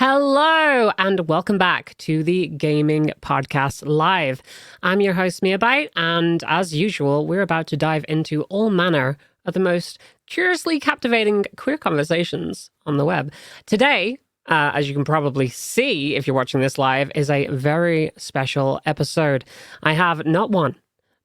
Hello, and welcome back to the Gaming Podcast Live. I'm your host, Mia Byte, and as usual, we're about to dive into all manner of the most curiously captivating queer conversations on the web. Today, as you can probably see if you're watching this live, is a very special episode. I have not one,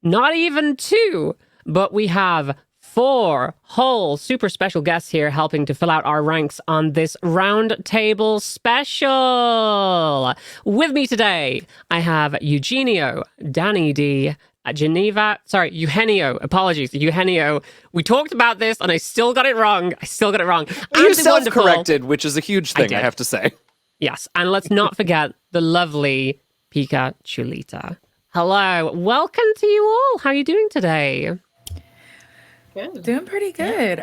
not even two, but we have 4 whole super special guests here helping to fill out our ranks on this roundtable special. With me today, I have Eugenio, Danny D, Eugenio. Apologies, Eugenio. We talked about this and I still got it wrong. You self-corrected, which is a huge thing, I have to say. Yes, and let's not forget the lovely Pikachulita. Hello, welcome to you all. How are you doing today? Good. Doing pretty good.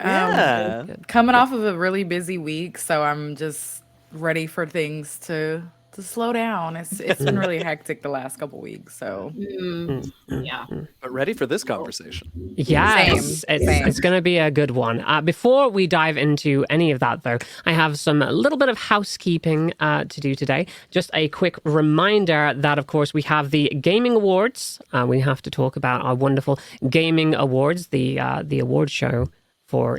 Coming off of a really busy week, so I'm just ready for things to slow down. It's been really hectic the last couple weeks, so yeah. But ready for this conversation. Yes, it's going to be a good one. Before we dive into any of that, though, I have a little bit of housekeeping to do today. Just a quick reminder that, of course, we have the Gaming Awards. We have to talk about our wonderful Gaming Awards, the award show for,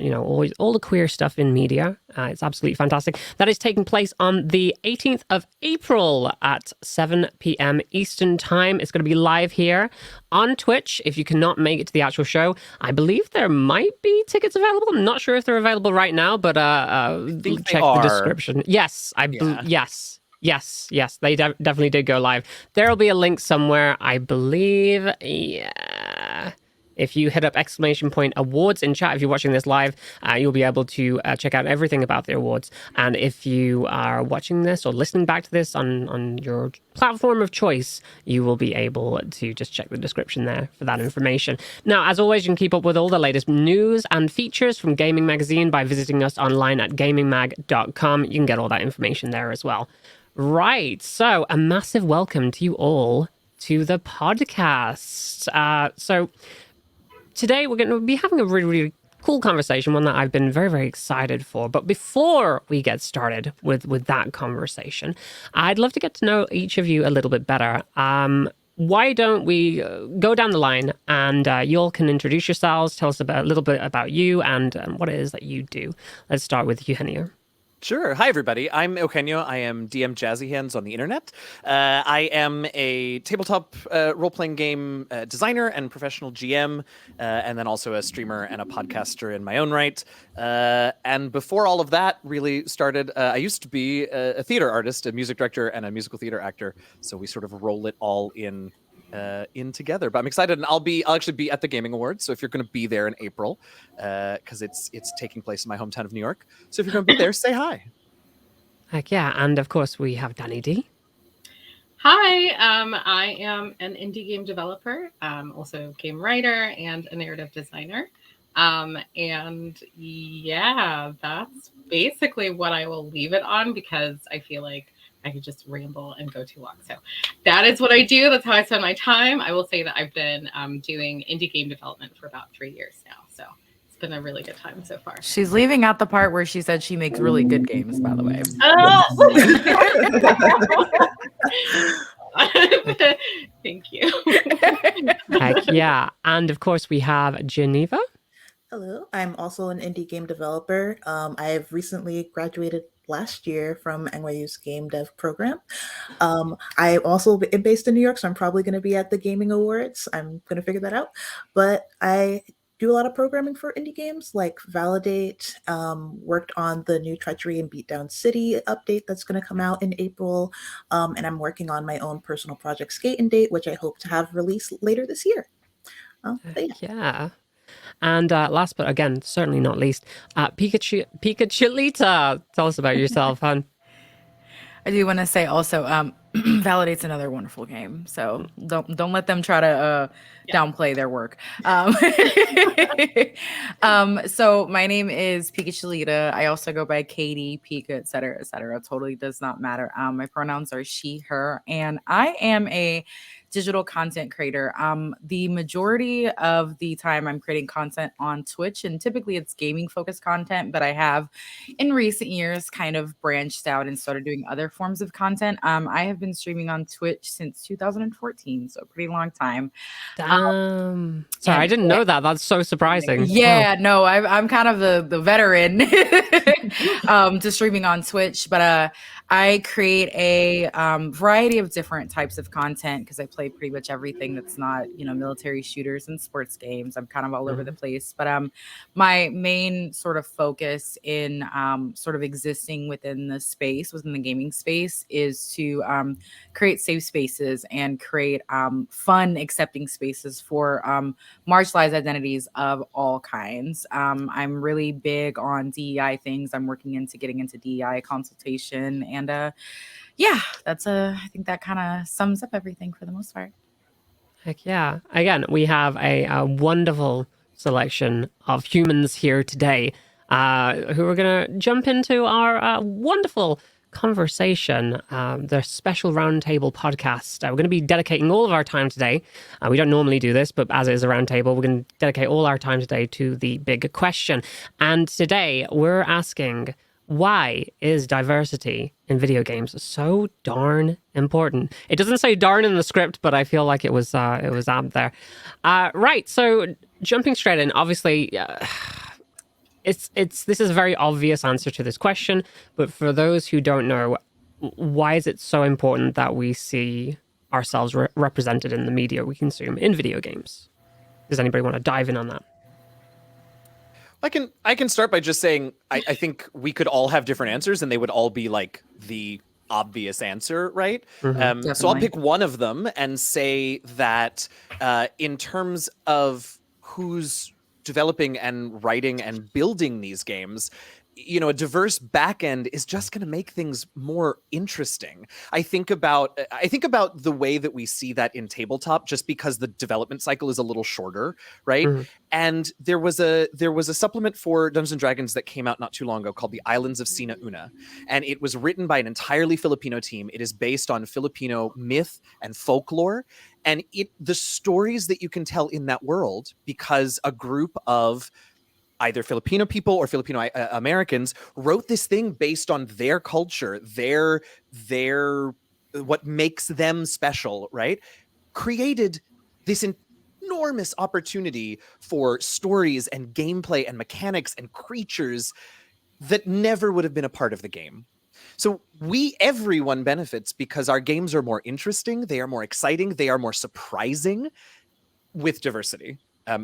all the queer stuff in media. It's absolutely fantastic. That is taking place on the 18th of April at 7 p.m. Eastern Time. It's going to be live here on Twitch. If you cannot make it to the actual show, I believe there might be tickets available. I'm not sure if they're available right now, but check the description. Yes, Yes, they definitely did go live. There'll be a link somewhere, I believe. Yeah. If you hit up !awards in chat, if you're watching this live, you'll be able to check out everything about the awards. And if you are watching this or listening back to this on your platform of choice, you will be able to just check the description there for that information. Now, as always, you can keep up with all the latest news and features from Gaming Magazine by visiting us online at gamingmag.com. You can get all that information there as well. Right, so a massive welcome to you all to the podcast. Today, we're going to be having a really, really cool conversation, one that I've been very, very excited for. But before we get started with that conversation, I'd love to get to know each of you a little bit better. Why don't we go down the line and you all can introduce yourselves, tell us a little bit about you and what it is that you do. Let's start with Eugenio. Sure. Hi, everybody. I'm Eugenio. I am DMJazzyHands on the internet. I am a tabletop role-playing game designer and professional GM, and then also a streamer and a podcaster in my own right. And before all of that really started, I used to be a theater artist, a music director, and a musical theater actor. So we sort of roll it all in together. But I'm excited, and I'll actually be at the Gaming Awards. So if you're going to be there in April, because it's taking place in my hometown of New York. So if you're going to be there, say hi. Heck yeah. And of course, we have Danny D. Hi, I am an indie game developer, also game writer and a narrative designer. And yeah, that's basically what I will leave it on because I feel like I could just ramble and go too long. So that is what I do. That's how I spend my time. I will say that I've been doing indie game development for about 3 years now. So it's been a really good time so far. She's leaving out the part where she said she makes really good games, by the way. Oh! Thank you. Heck yeah. And of course, we have Geneva. Hello, I'm also an indie game developer. I've recently graduated last year from NYU's game dev program. I also am based in New York, so I'm probably going to be at the Gaming Awards. I'm going to figure that out. But I do a lot of programming for indie games like Validate, worked on the new Treachery and Beatdown City update that's going to come out in April. And I'm working on my own personal project, Skate and Date, which I hope to have released later this year. Yeah. And last but again, certainly not least, Pikachulita. Tell us about yourself, hon. I do want to say also, Validate's another wonderful game. So don't let them try to downplay their work. So my name is Pikachulita. I also go by Katie, Pika, etc., etc. Totally does not matter. My pronouns are she, her, and I am a digital content creator. The majority of the time I'm creating content on Twitch, and typically it's gaming focused content, but I have in recent years kind of branched out and started doing other forms of content. I have been streaming on Twitch since 2014, so a pretty long time. Damn. Sorry, I didn't know that. That's so surprising. Yeah, no, I'm kind of the veteran to streaming on Twitch, but I create a variety of different types of content because I play pretty much everything that's not, military shooters and sports games. I'm kind of all over the place, but my main sort of focus in sort of existing within the space, within the gaming space, is to create safe spaces and create fun, accepting spaces for marginalized identities of all kinds. I'm really big on DEI things. I'm working into getting into DEI consultation, and that's I think that kind of sums up everything for the most part. Heck yeah. Again, we have a wonderful selection of humans here today who are going to jump into our wonderful conversation, the special roundtable podcast. We're going to be dedicating all of our time today. We don't normally do this, but as it is a roundtable, we're going to dedicate all our time today to the big question. And today we're asking, why is diversity in video games so darn important? It doesn't say darn in the script, but I feel like it was out there. Right. So jumping straight in, obviously, this is a very obvious answer to this question, but for those who don't know, why is it so important that we see ourselves represented in the media we consume in video games? Does anybody want to dive in on that? I can start by just saying I think we could all have different answers and they would all be like the obvious answer, right? So I'll pick one of them and say that in terms of who's developing and writing and building these games, a diverse backend is just going to make things more interesting. I think about the way that we see that in tabletop, just because the development cycle is a little shorter, right? And there was a supplement for Dungeons and Dragons that came out not too long ago called The Islands of Sina Una, and it was written by an entirely Filipino team. It is based on Filipino myth and folklore, and the stories that you can tell in that world, because a group of either Filipino people or Filipino Americans wrote this thing based on their culture, their what makes them special, right? Created this enormous opportunity for stories and gameplay and mechanics and creatures that never would have been a part of the game. So everyone benefits because our games are more interesting, they are more exciting, they are more surprising with diversity.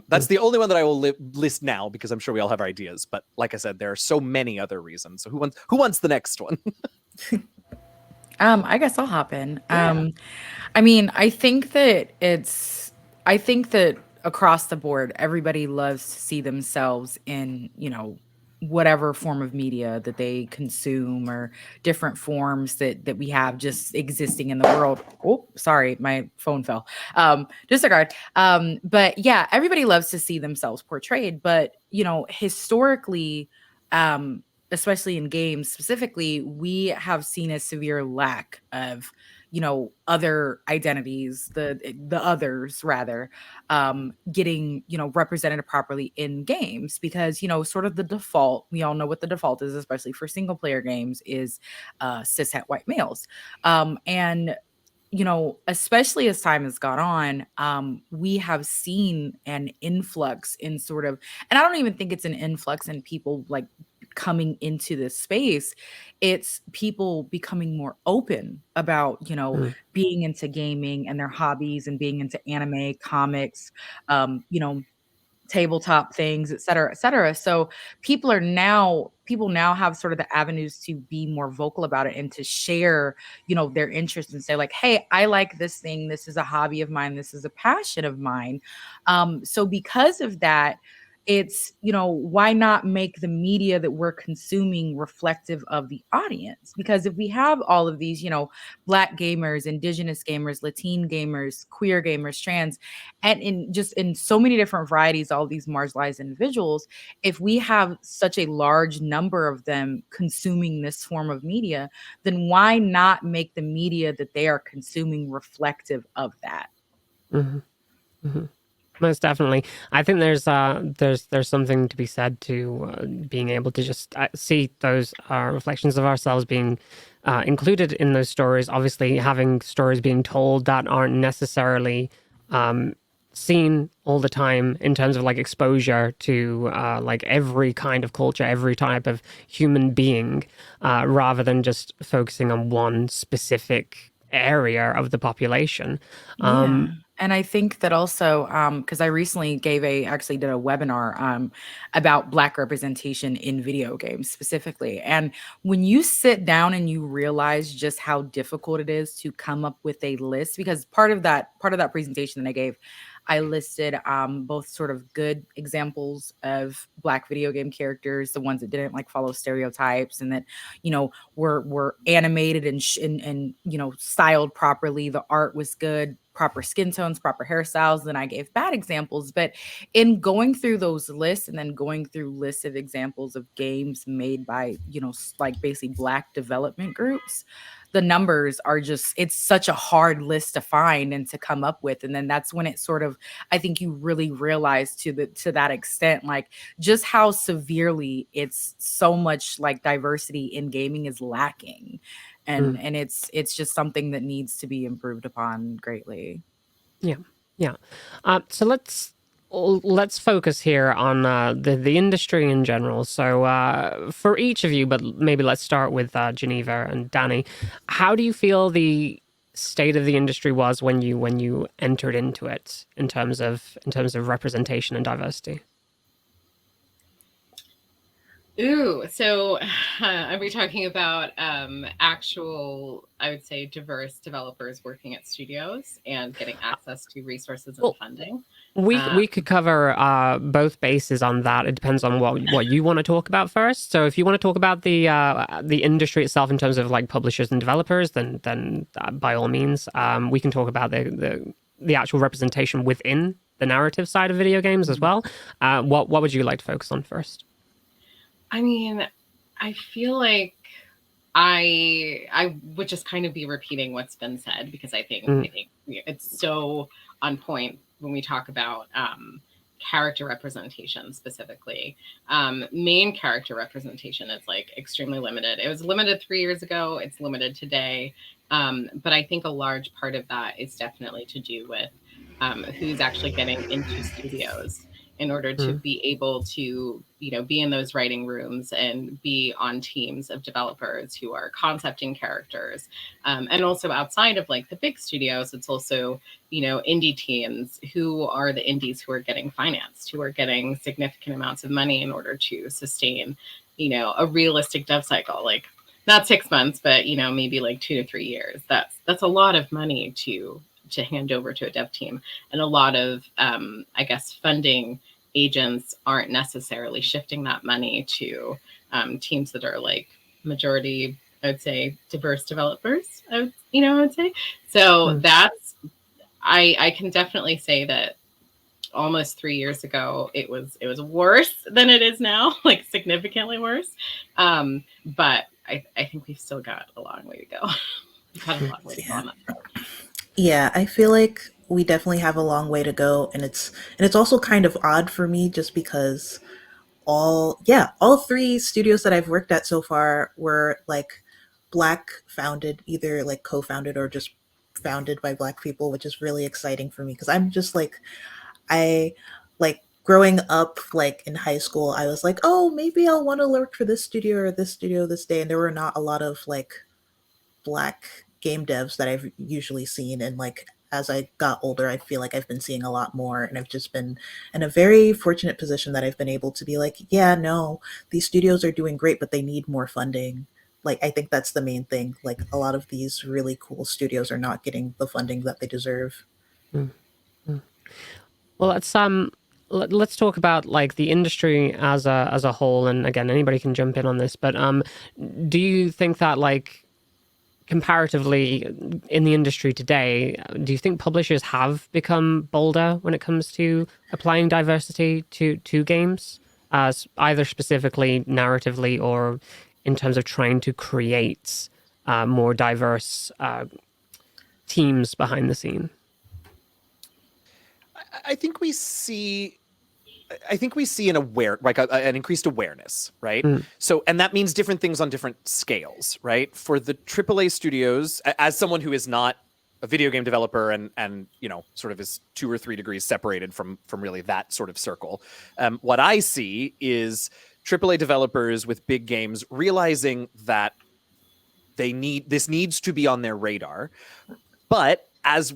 That's the only one that I will list now, because I'm sure we all have our ideas. But like I said, there are so many other reasons. So who wants the next one? I guess I'll hop in. Yeah. I think that across the board, everybody loves to see themselves in, whatever form of media that they consume, or different forms that we have just existing in the world. Oh, sorry, my phone fell. Disregard. But yeah, everybody loves to see themselves portrayed. But, historically, especially in games specifically, we have seen a severe lack of other identities, the others rather, getting, represented properly in games, because, sort of the default, we all know what the default is, especially for single player games, is cishet white males. And especially as time has gone on, we have seen an influx in sort of, and I don't even think it's an influx in people like coming into this space. It's people becoming more open about, being into gaming and their hobbies, and being into anime, comics, tabletop things, et cetera, et cetera. So people now have sort of the avenues to be more vocal about it and to share, their interest, and say like, hey, I like this thing. This is a hobby of mine. This is a passion of mine. So because of that, it's, why not make the media that we're consuming reflective of the audience? Because if we have all of these, Black gamers, Indigenous gamers, Latin gamers, queer gamers, trans, and in so many different varieties, all these marginalized individuals, if we have such a large number of them consuming this form of media, then why not make the media that they are consuming reflective of that? Mm-hmm. Mm-hmm. Most definitely. I think there's something to be said to being able to just see those reflections of ourselves being included in those stories. Obviously, having stories being told that aren't necessarily seen all the time in terms of like exposure to like every kind of culture, every type of human being, rather than just focusing on one specific area of the population. Yeah. And I think that also, because I recently actually did a webinar about Black representation in video games specifically. And when you sit down and you realize just how difficult it is to come up with a list, because part of that presentation that I gave, I listed both sort of good examples of Black video game characters, the ones that didn't like follow stereotypes and that, were animated and styled properly. The art was good, proper skin tones, proper hairstyles. Then I gave bad examples. But in going through those lists and then going through lists of examples of games made by, like basically Black development groups, the numbers are just, it's such a hard list to find and to come up with. And then that's when it sort of, I think you really realize to that extent, like just how severely it's so much like diversity in gaming is lacking. And it's just something that needs to be improved upon greatly. Yeah. So let's focus here on the industry in general. So for each of you, but maybe let's start with Geneva and Danny. How do you feel the state of the industry was when you entered into it in terms of representation and diversity? Ooh, so are we talking about actual, I would say, diverse developers working at studios and getting access to resources and funding? We could cover both bases on that. It depends on what you want to talk about first. So if you want to talk about the industry itself in terms of like publishers and developers, then by all means, we can talk about the actual representation within the narrative side of video games as well. What would you like to focus on first? I mean, I feel like I would just kind of be repeating what's been said because I think it's so on point when we talk about character representation specifically. Main character representation is like extremely limited. It was limited 3 years ago. It's limited today. But I think a large part of that is definitely to do with who's actually getting into studios in order to be able to, be in those writing rooms and be on teams of developers who are concepting characters. And also outside of like the big studios, it's also, indie teams who are the indies who are getting financed, who are getting significant amounts of money in order to sustain, a realistic dev cycle, like not 6 months, but, maybe like 2 to 3 years. That's a lot of money to hand over to a dev team, and a lot of I guess funding agents aren't necessarily shifting that money to teams that are like majority, I would say, diverse developers. I would say so. That's I can definitely say that almost 3 years ago it was worse than it is now, like significantly worse. But I think we've still got a long way to go. We've got a long way to go on that front. Yeah, I feel like we definitely have a long way to go, and it's also kind of odd for me just because all three studios that I've worked at so far were like Black founded, either like co-founded or just founded by Black people, which is really exciting for me because I'm just like, I like growing up, like in high school, I was like, oh, maybe I'll want to work for this studio or this studio this day, and there were not a lot of like Black game devs that I've usually seen. And like as I got older, I feel like I've been seeing a lot more, and I've just been in a very fortunate position that I've been able to be like, yeah, no, these studios are doing great, but they need more funding. Like, I think that's the main thing. Like, a lot of these really cool studios are not getting the funding that they deserve. Well, let's talk about like the industry as a whole, and again, anybody can jump in on this, but do you think that like comparatively in the industry today, do you think publishers have become bolder when it comes to applying diversity to games, either specifically narratively or in terms of trying to create more diverse teams behind the scene? I think we see an increased awareness, right? So, and that means different things on different scales, right? For the AAA studios, as someone who is not a video game developer and sort of is 2 or 3 degrees separated from really that sort of circle, what I see is AAA developers with big games realizing that this needs to be on their radar, but as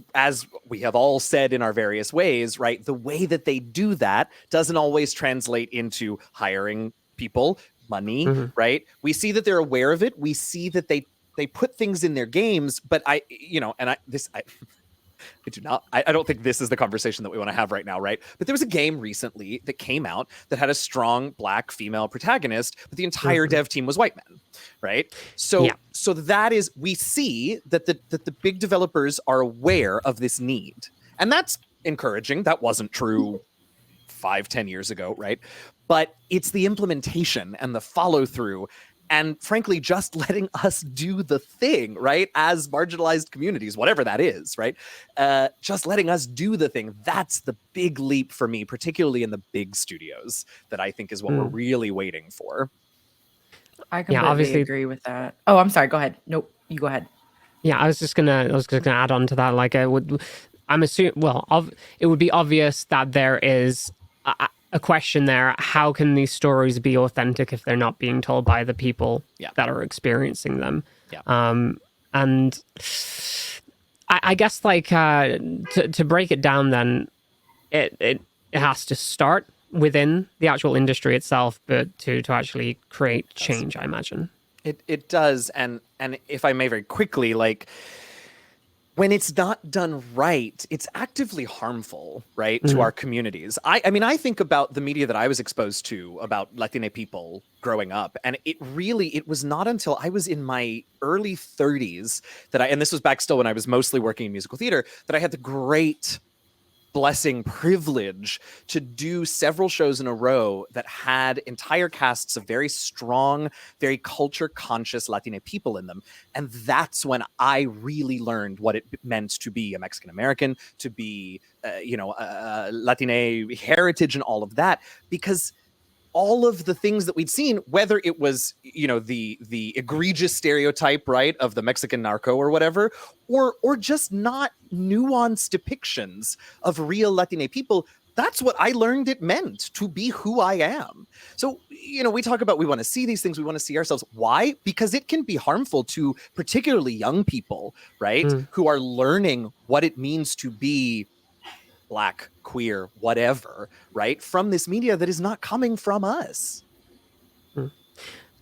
we have all said in our various ways, right, the way that they do that doesn't always translate into hiring people, money, right? We see that they're aware of it. We see that they put things in their games, but I don't think this is the conversation that we want to have right now, right? But there was a game recently that came out that had a strong Black female protagonist, but the entire dev team was white men, right? So that is, we see that the big developers are aware of this need. And that's encouraging. That wasn't true 5-10 years ago, right? But it's the implementation and the follow through, and frankly, just letting us do the thing, right? As marginalized communities, whatever that is, right? Just letting us do the thing. That's the big leap for me, particularly in the big studios, that I think is what we're really waiting for. I completely agree with that. Oh, I'm sorry. Go ahead. Nope, you go ahead. Yeah, I was just gonna add on to that. Like, it would be obvious that there is a question there. How can these stories be authentic if they're not being told by the people that are experiencing them? And I guess like to break it down, then it has to start within the actual industry itself, but to actually create change, I imagine. It does, and if I may very quickly, like, when it's not done right, it's actively harmful, right, to our communities. I mean, I think about the media that I was exposed to about Latine people growing up, and it was not until I was in my early 30s and this was back still when I was mostly working in musical theater, that I had the great privilege to do several shows in a row that had entire casts of very strong, very culture conscious Latine people in them. And that's when I really learned what it meant to be a Mexican American, to be, Latine heritage and all of that, because all of the things that we'd seen, whether it was, the egregious stereotype, right, of the Mexican narco or whatever, or just not nuanced depictions of real Latine people, that's what I learned it meant to be who I am. So, we talk about, we want to see these things, we want to see ourselves. Why? Because it can be harmful to particularly young people, right, who are learning what it means to be Black, queer, whatever, right, from this media that is not coming from us.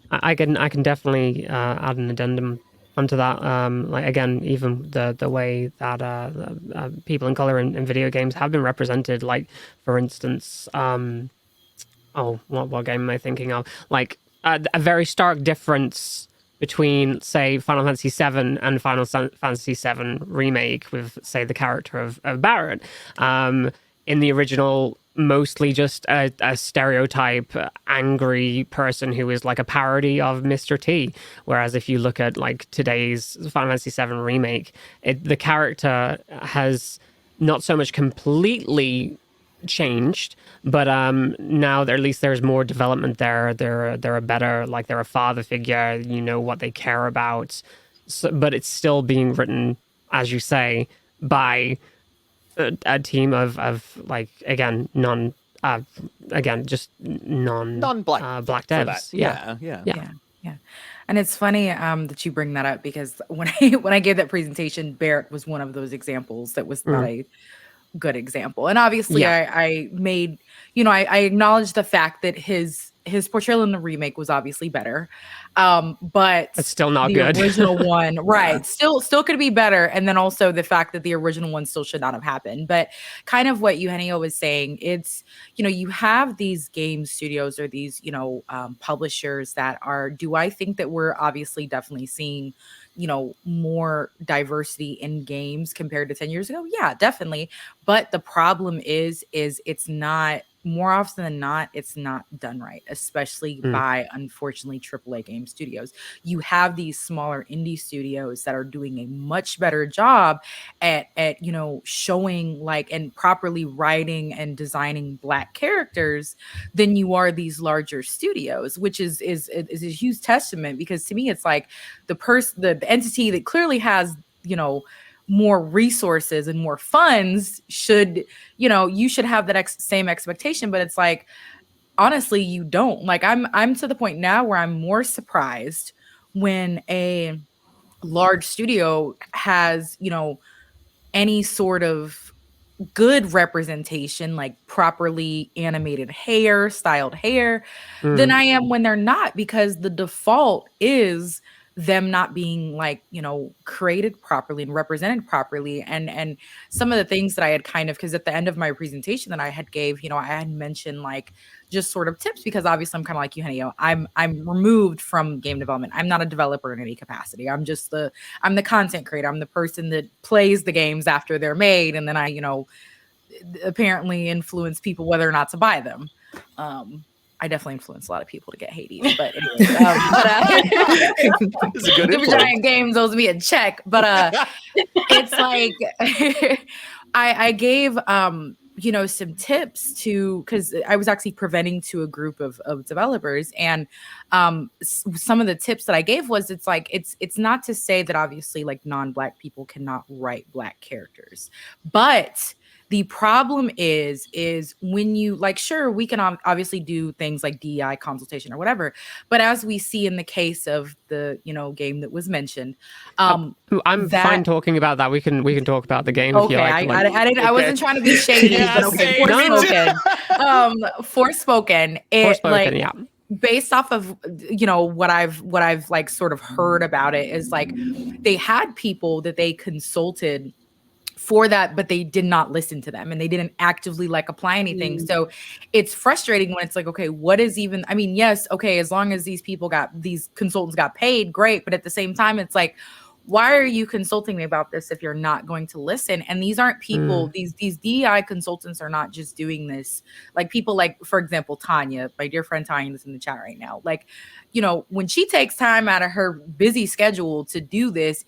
I can definitely add an addendum onto that. Like, again, even the way that people in color in video games have been represented. Like, for instance, what game am I thinking of? Like, a very stark difference between, say, Final Fantasy VII and Final Fantasy VII Remake with, say, the character of Barrett. In the original, mostly just a stereotype, angry person who is like a parody of Mr. T. Whereas if you look at like today's Final Fantasy VII Remake, the character has not so much completely changed, but now at least there's more development there. They're a better, like, they're a father figure, what they care about, but it's still being written, as you say, by a team of like, again, non-black black devs. Yeah. And it's funny that you bring that up, because when I gave that presentation, Barrett was one of those examples that was not a good example. And obviously I made, I acknowledge the fact that his his portrayal in the remake was obviously better. But it's still not the good. original one, right, still could be better. And then also the fact that the original one still should not have happened. But kind of what Eugenio was saying, it's, you have these game studios or these, publishers that do I think that we're obviously definitely seeing, more diversity in games compared to 10 years ago? Yeah, definitely. But the problem is it's not, more often than not, it's not done right, especially by, unfortunately, AAA game studios. You have these smaller indie studios that are doing a much better job at showing and properly writing and designing Black characters than you are these larger studios, which is a huge testament, because to me it's like the entity that clearly has more resources and more funds should, you should have that same expectation. But it's like, honestly, you don't. Like, I'm to the point now where I'm more surprised when a large studio has, any sort of good representation, like properly animated hair, styled hair, than I am when they're not, because the default is them not being created properly and represented properly. And some of the things that I had because at the end of my presentation that I had gave, I had mentioned just sort of tips, because obviously I'm kind of like Eugenio. I'm removed from game development. I'm not a developer in any capacity. I'm the content creator. I'm the person that plays the games after they're made, and then I apparently influence people whether or not to buy them. I definitely influence a lot of people to get Hades, but anyways, DMJazzyHands Games owes me a check. But it's like I gave some tips because I was actually presenting to a group of developers, and some of the tips that I gave was, it's not to say that obviously non-Black people cannot write Black characters, but the problem is when you sure, we can obviously do things like DEI consultation or whatever, but as we see in the case of the game that was mentioned, I'm fine talking about that. We can talk about the game. Okay, if you like. I wasn't trying to be shady, but okay, Forspoken. Forspoken, yeah. Based off of what I've sort of heard about it is they had people that they consulted for that, but they did not listen to them, and they didn't actively apply anything. So it's frustrating when it's okay, what is even, yes, okay, as long as these consultants got paid, great. But at the same time, it's why are you consulting me about this if you're not going to listen? And these aren't people, these DEI consultants are not just doing this. People for example, Tanya, my dear friend Tanya, that's in the chat right now. When she takes time out of her busy schedule to do this,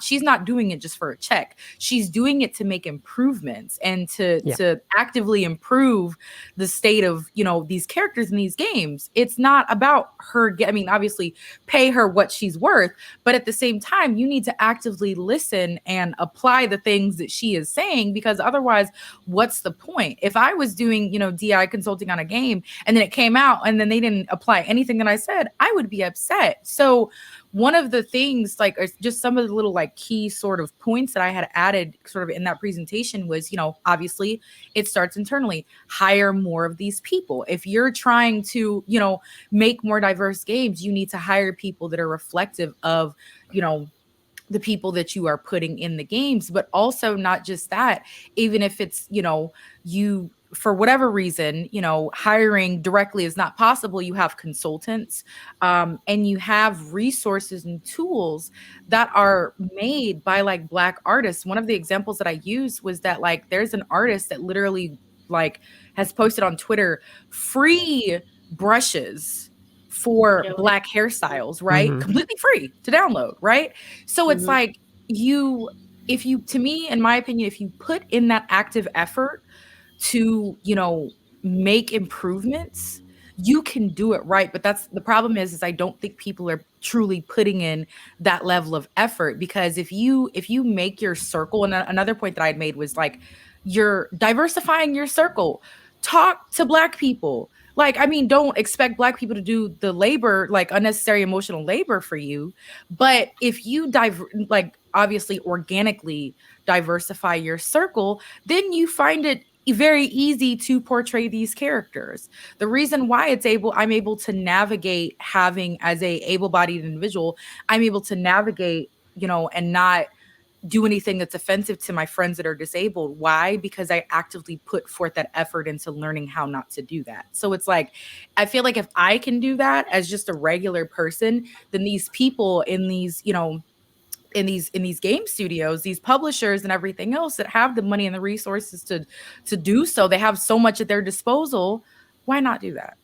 she's not doing it just for a check. She's doing it to make improvements and to actively improve the state of, these characters in these games. It's not about her, obviously pay her what she's worth, but at the same time, you need to actively listen and apply the things that she is saying, because otherwise, what's the point? If I was doing, DI consulting on a game and then it came out and then they didn't apply anything that I said, I would be upset. So one of the things, just some of the little key sort of points that I had added sort of in that presentation was, obviously it starts internally. Hire more of these people. If you're trying to, make more diverse games, you need to hire people that are reflective of, the people that you are putting in the games. But also not just that, even if it's, you, for whatever reason, hiring directly is not possible, you have consultants, and you have resources and tools that are made by Black artists. One of the examples that I used was that there's an artist that literally has posted on Twitter free brushes for Black hairstyles, right? Completely free to download, right? So it's if you, to me, in my opinion, if you put in that active effort to, make improvements, you can do it right. But that's the problem is I don't think people are truly putting in that level of effort, because if you make your circle, and another point that I'd made was you're diversifying your circle, talk to Black people. Don't expect Black people to do the labor, unnecessary emotional labor for you. But if you obviously organically diversify your circle, then you find it very easy to portray these characters. The reason why I'm able to navigate having, as a able-bodied individual, I'm able to navigate, and not do anything that's offensive to my friends that are disabled. Why? Because I actively put forth that effort into learning how not to do that. So it's like, I feel like if I can do that as just a regular person, then these people in these, in these game studios, these publishers and everything else that have the money and the resources to do so, they have so much at their disposal. Why not do that?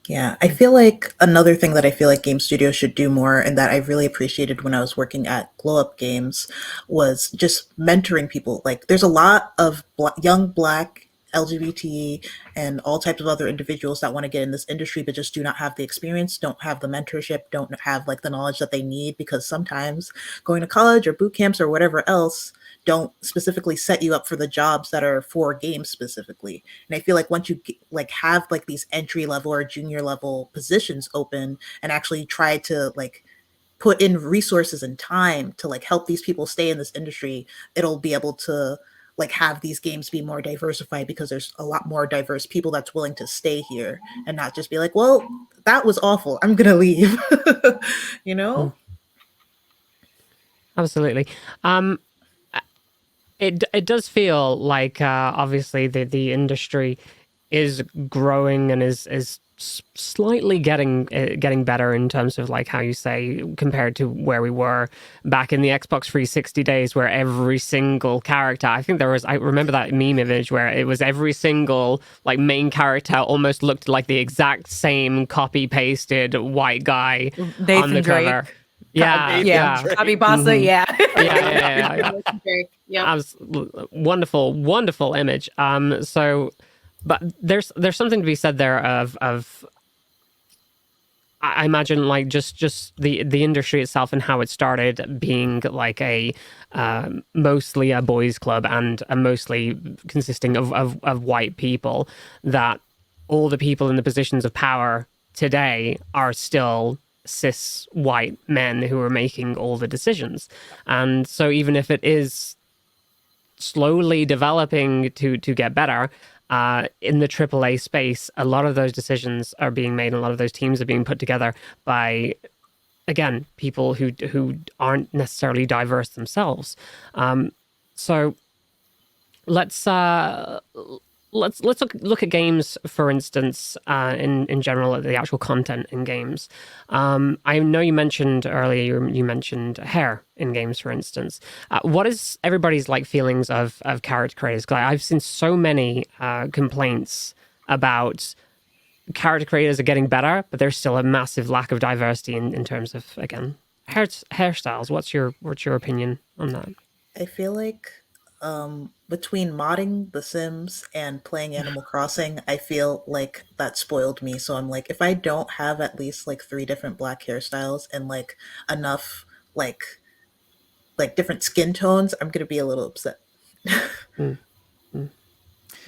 Yeah, I feel like another thing that I feel like game studios should do more, and that I really appreciated when I was working at Glow Up Games, was just mentoring people. Like, there's a lot of young Black, LGBT, and all types of other individuals that want to get in this industry, but just do not have the experience, don't have the mentorship, don't have like the knowledge that they need, because sometimes going to college or boot camps or whatever else don't specifically set you up for the jobs that are for games specifically. And I feel like once you like have like these entry level or junior level positions open, and actually try to like put in resources and time to like help these people stay in this industry, it'll be able to like have these games be more diversified, because there's a lot more diverse people that's willing to stay here and not just be like, well, that was awful, I'm gonna leave. Absolutely. It does feel like obviously the industry is growing and is slightly getting better in terms of like how you say, compared to where we were back in the Xbox 360 days, where every single character, I remember that meme image where it was every single like main character almost looked like the exact same copy pasted white guy on the cover. Yeah. Copy pasta, yeah. Yeah. Wonderful image. So, but there's something to be said there of I imagine like just the industry itself and how it started being like a mostly a boys club and mostly consisting of white people, that all the people in the positions of power today are still cis white men who are making all the decisions. And so even if it is slowly developing to get better, in the AAA space, a lot of those decisions are being made, and a lot of those teams are being put together by, again, people who aren't necessarily diverse themselves. So let's look at games, for instance, in general, at the actual content in games. I know you mentioned earlier, you mentioned hair in games, for instance. What is everybody's like feelings of character creators? Because I've seen so many complaints about character creators are getting better, but there's still a massive lack of diversity in terms of, again, hairstyles. What's your opinion on that? I feel like between modding The Sims and playing Animal Crossing, I feel like that spoiled me. So I'm like, if I don't have at least like 3 different Black hairstyles and like enough like different skin tones, I'm gonna be a little upset.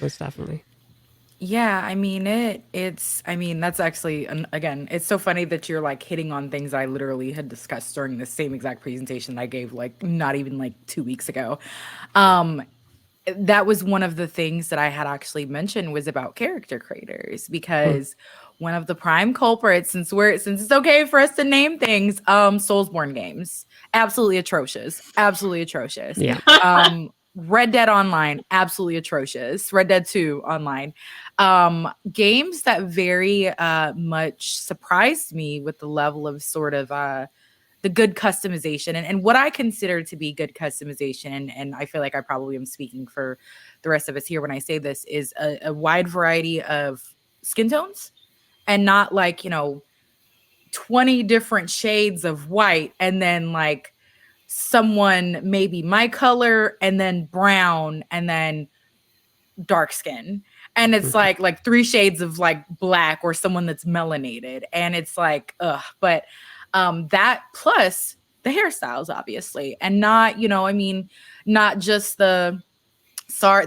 Most definitely. Yeah, I mean that's actually, again, it's so funny that you're like hitting on things I literally had discussed during the same exact presentation I gave like not even like 2 weeks ago. That was one of the things that I had actually mentioned, was about character creators, because one of the prime culprits, since it's okay for us to name things, Soulsborne games, absolutely atrocious. Yeah. Red Dead Online, absolutely atrocious. Red Dead 2 Online. Games that very much surprised me with the level of sort of the good customization and what I consider to be good customization. And I feel like I probably am speaking for the rest of us here when I say this, is a wide variety of skin tones, and not like, 20 different shades of white and then like someone maybe my color and then brown and then dark skin, and it's like 3 shades of like black, or someone that's melanated, and it's like but that plus the hairstyles, obviously, and not not just the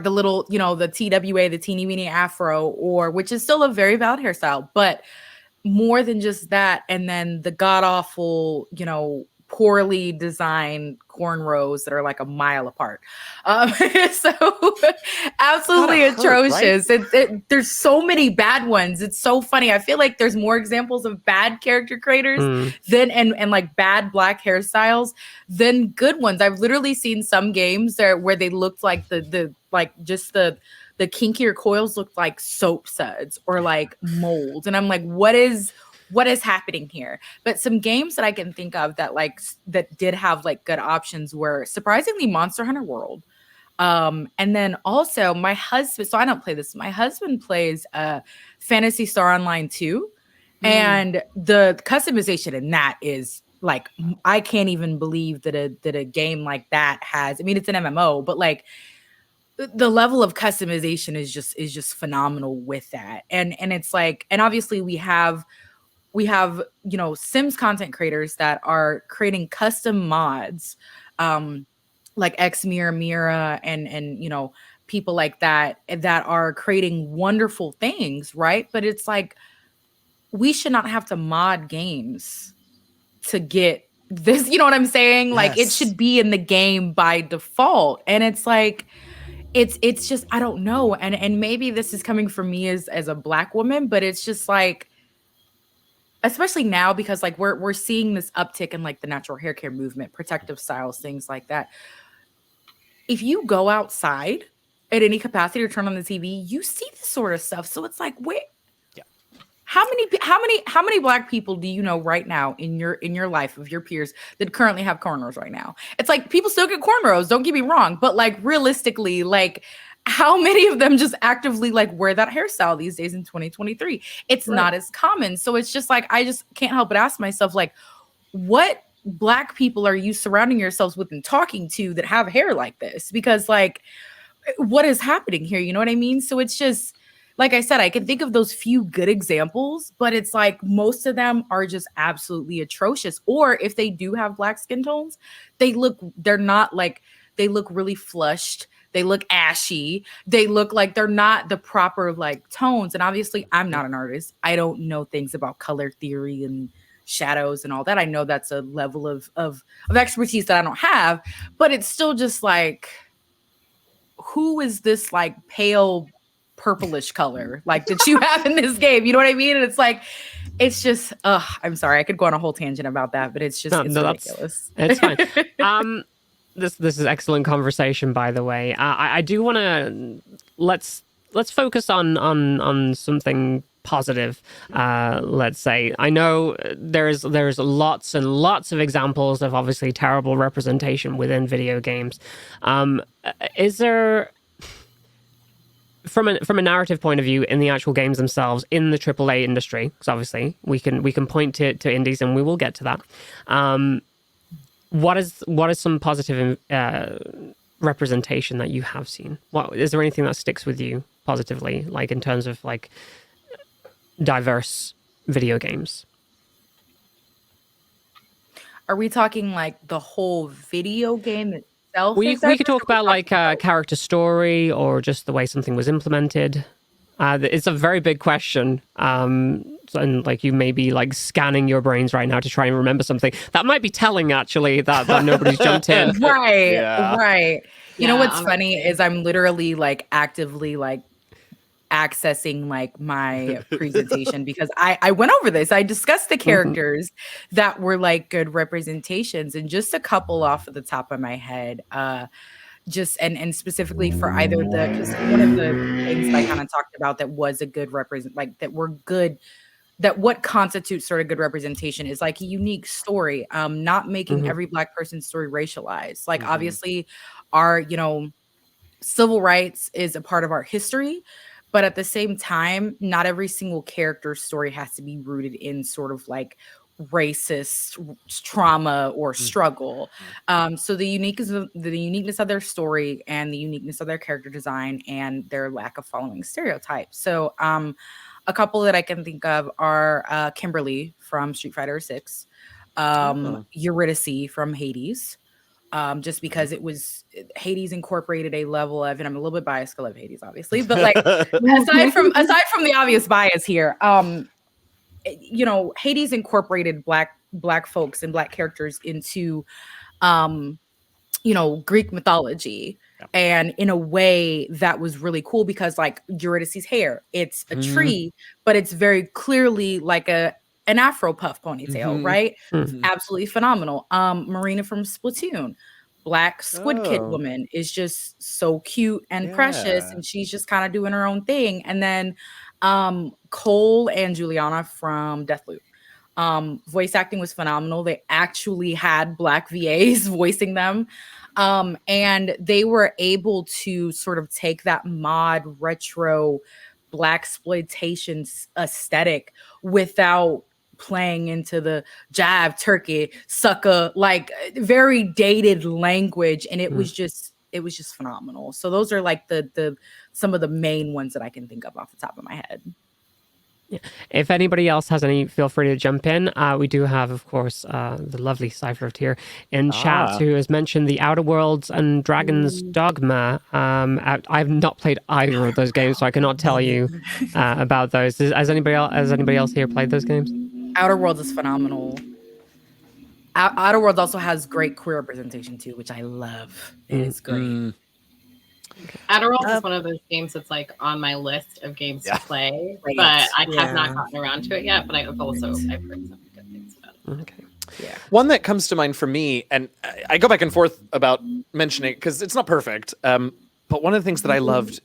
little the TWA, the teeny weeny afro, or which is still a very valid hairstyle, but more than just that, and then the god awful poorly designed cornrows that are like a mile apart. So absolutely atrocious. Right? There's so many bad ones. It's so funny. I feel like there's more examples of bad character creators than and like bad black hairstyles than good ones. I've literally seen some games where they looked like the kinkier coils looked like soap suds or like mold. And I'm like, what is happening here? But some games that I can think of that did have like good options were surprisingly Monster Hunter World. And then also my husband, so I don't play this. My husband plays Phantasy Star Online 2. And the customization in that is like, I can't even believe that a game like that has, I mean, it's an MMO, but like the level of customization is just phenomenal with that. And it's like, and obviously we have, Sims content creators that are creating custom mods, like X Mira and people like that are creating wonderful things, right? But it's like, we should not have to mod games to get this, you know what I'm saying? Yes. Like, it should be in the game by default. And it's like, it's just, I don't know. And maybe this is coming from me as a Black woman, but it's just like, especially now, because like we're seeing this uptick in like the natural hair care movement, protective styles, things like that. If you go outside at any capacity or turn on the TV, you see this sort of stuff. So it's like, wait, how many Black people do you know right now in your life of your peers that currently have cornrows right now? It's like, people still get cornrows, don't get me wrong, but like realistically, like how many of them just actively like wear that hairstyle these days in 2023? It's not as common. So it's just like, I just can't help but ask myself, like, what Black people are you surrounding yourselves with and talking to that have hair like this? Because like, what is happening here? You know what I mean? So it's just, like I said, I can think of those few good examples, but it's like most of them are just absolutely atrocious. Or if they do have Black skin tones, they look really flushed. They look ashy. They look like they're not the proper like tones. And obviously I'm not an artist. I don't know things about color theory and shadows and all that. I know that's a level of expertise that I don't have, but it's still just like, who is this like pale purplish color like that you have in this game? You know what I mean? And it's like, it's just, I'm sorry, I could go on a whole tangent about that, but it's just it's ridiculous. It's fine. This is excellent conversation, by the way. I do want to let's focus on something positive. Let's say, I know there's lots and lots of examples of obviously terrible representation within video games. Is there, from a narrative point of view, in the actual games themselves, in the AAA industry, because obviously we can point to indies, and we will get to that. What is some positive representation that you have seen? Is there anything that sticks with you positively, like in terms of like diverse video games? Are we talking like the whole video game itself? We could talk about like a character story or just the way something was implemented. It's a very big question. And like, you may be like scanning your brains right now to try and remember something. That might be telling, actually, that nobody's jumped in. Right. You know what's funny is I'm literally like actively like accessing like my presentation because I went over this. I discussed the characters that were like good representations, and just a couple off of the top of my head. Just and specifically for either because one of the things that I kind of talked about that was a good that what constitutes sort of good representation is like a unique story, not making every Black person's story racialized. Like obviously our, civil rights is a part of our history, but at the same time, not every single character's story has to be rooted in sort of like racist trauma or struggle. So the uniqueness of their story and the uniqueness of their character design and their lack of following stereotypes. So a couple that I can think of are Kimberly from Street Fighter 6, Eurydice from Hades, just because Hades incorporated a level of, and I'm a little bit biased, I love Hades obviously, but like aside from the obvious bias here, you know, Hades incorporated black folks and black characters into you know, Greek mythology. Yeah. And in a way that was really cool because like Eurydice's hair, it's a tree, but it's very clearly like an Afro puff ponytail, right? It's absolutely phenomenal. Marina from Splatoon, Black Squid Kid woman is just so cute and precious, and she's just kind of doing her own thing. And then Cole and Juliana from Deathloop. Voice acting was phenomenal. They actually had Black VAs voicing them. And they were able to sort of take that mod retro Black exploitation aesthetic without playing into the jive turkey sucker, like very dated language. And it was just phenomenal. So those are like the some of the main ones that I can think of off the top of my head. Yeah. If anybody else has any, feel free to jump in. We do have, of course, the lovely Cypher here in chat who has mentioned the Outer Worlds and Dragon's Dogma. I've not played either of those games, so I cannot tell you about those. Has anybody else here played those games? Outer Worlds is phenomenal. Outer Worlds also has great queer representation too, which I love. It's great. Outer Worlds is one of those games that's like on my list of games to play, but I have not gotten around to it yet. But I've heard some good things about it. Okay. Yeah. One that comes to mind for me, and I go back and forth about mentioning it because it's not perfect. But one of the things that I loved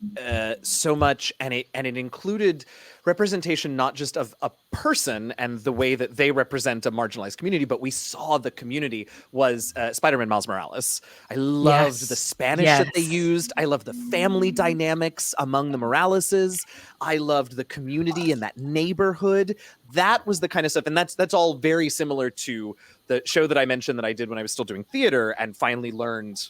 so much, and it included representation not just of a person and the way that they represent a marginalized community, but we saw the community, was Spider-Man Miles Morales. I loved the Spanish that they used. I loved the family dynamics among the Moraleses. I loved the community and that neighborhood. That was the kind of stuff, and that's all very similar to the show that I mentioned that I did when I was still doing theater and finally learned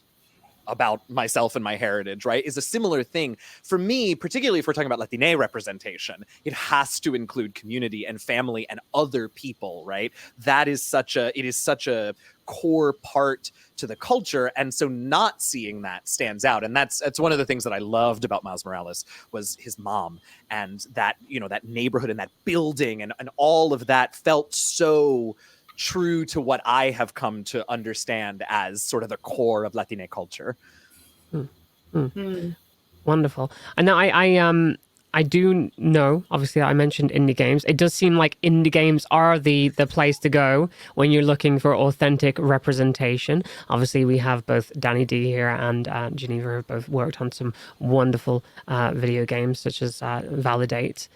about myself and my heritage, right, is a similar thing. For me, particularly if we're talking about Latina representation, it has to include community and family and other people, right? It is such a core part to the culture. And so not seeing that stands out. And that's one of the things that I loved about Miles Morales was his mom, and that, you know, that neighborhood and that building and all of that felt so true to what I have come to understand as sort of the core of Latina culture. Wonderful. And now I do know, obviously I mentioned indie games. It does seem like indie games are the place to go when you're looking for authentic representation. Obviously we have both Danny D here and Geneva have both worked on some wonderful video games such as Validate.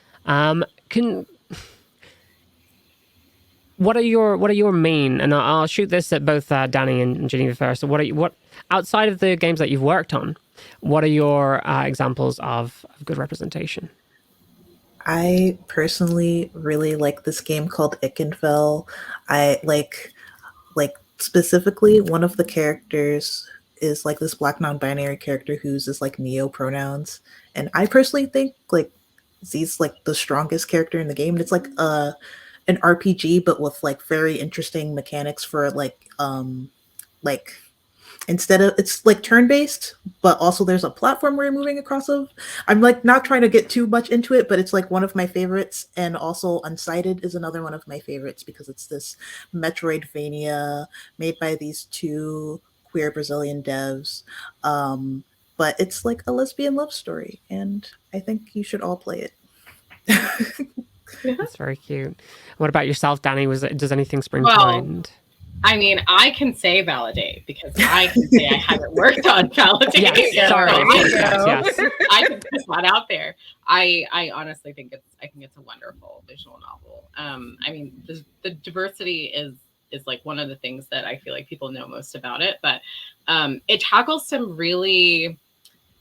What are your main, and I'll shoot this at both Danny and Geneva first. So what outside of the games that you've worked on, what are your examples of good representation? I personally really like this game called Ickenfell. I like specifically one of the characters is like this Black non-binary character who's this like neo pronouns, and I personally think like he's like the strongest character in the game. And it's like an RPG, but with like very interesting mechanics for like instead of, it's like turn-based, but also there's a platform where you're moving across of. I'm like not trying to get too much into it, but it's like one of my favorites. And also Unsighted is another one of my favorites because it's this Metroidvania made by these two queer Brazilian devs. But it's like a lesbian love story, and I think you should all play it. That's very cute. What about yourself, Danny? Does anything spring to mind? I mean, I can say Validate because I can say I haven't worked on Validate. Yes, sorry. Yes. I can put that out there. I honestly think it's a wonderful visual novel. I mean, the diversity is like one of the things that I feel like people know most about it, but it tackles some really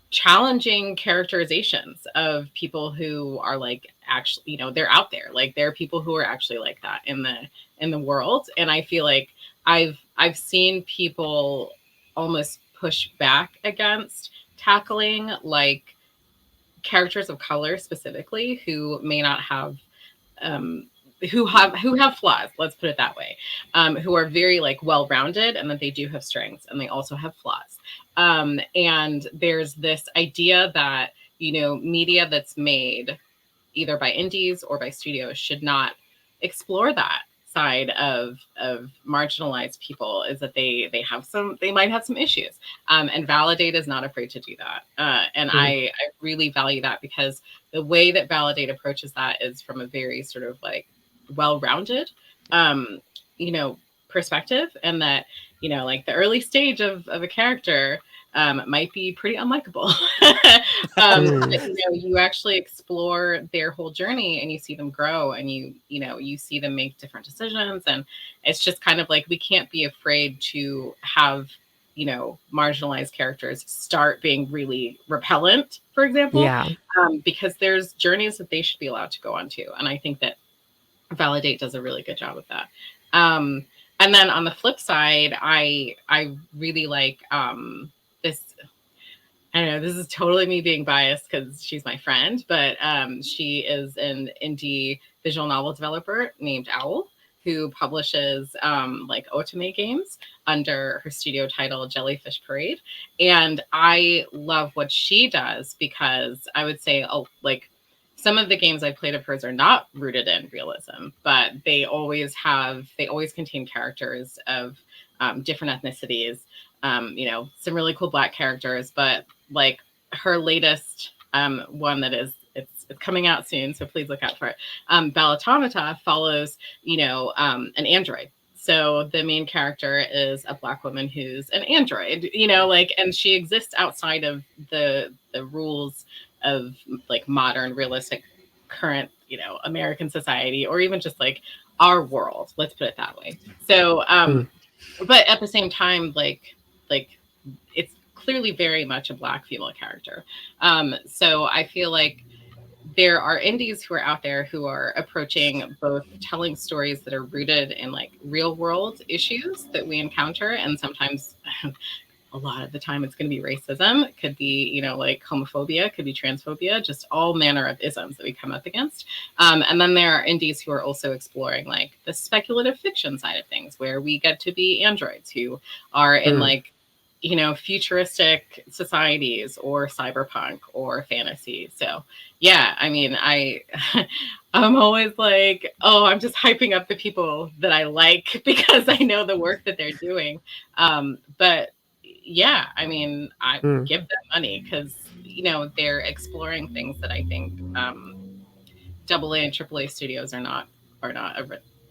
challenging characterizations of people who are like, actually, you know, they're out there. Like there are people who are actually like that in the world. And I feel like I've seen people almost push back against tackling like characters of color specifically who may not have who have flaws, let's put it that way, who are very like well-rounded, and that they do have strengths and they also have flaws. And there's this idea that, you know, media that's made either by indies or by studios should not explore that side of marginalized people, is that they might have some issues, and Validate is not afraid to do that, and I really value that, because the way that Validate approaches that is from a very sort of like well-rounded perspective, and that like the early stage of a character might be pretty unlikable. But, you actually explore their whole journey, and you see them grow, and you see them make different decisions. And it's just kind of like, we can't be afraid to have, marginalized characters start being really repellent, for example, because there's journeys that they should be allowed to go on too. And I think that Validate does a really good job with that. And then on the flip side, I really like this. I don't know, this is totally me being biased because she's my friend, but she is an indie visual novel developer named Owl, who publishes like otome games under her studio title Jellyfish Parade. And I love what she does, because I would say like some of the games I've played of hers are not rooted in realism, but they always contain characters of different ethnicities, some really cool Black characters. But like her latest one that is, it's coming out soon, so please look out for it. Balatonata follows, an android. So the main character is a Black woman who's an android, and she exists outside of the rules of like modern, realistic, current, American society, or even just like our world. Let's put it that way. So, but at the same time, like it's clearly very much a Black female character. So I feel like there are indies who are out there who are approaching both telling stories that are rooted in like real world issues that we encounter, and sometimes a lot of the time it's going to be racism. It could be, like homophobia, it could be transphobia, just all manner of isms that we come up against. And then there are indies who are also exploring like the speculative fiction side of things, where we get to be androids who are in like, futuristic societies, or cyberpunk, or fantasy. So yeah, I mean, I'm always like, I'm just hyping up the people that I like because I know the work that they're doing. But yeah, I mean, I give them money because, they're exploring things that I think AA and AAA studios are not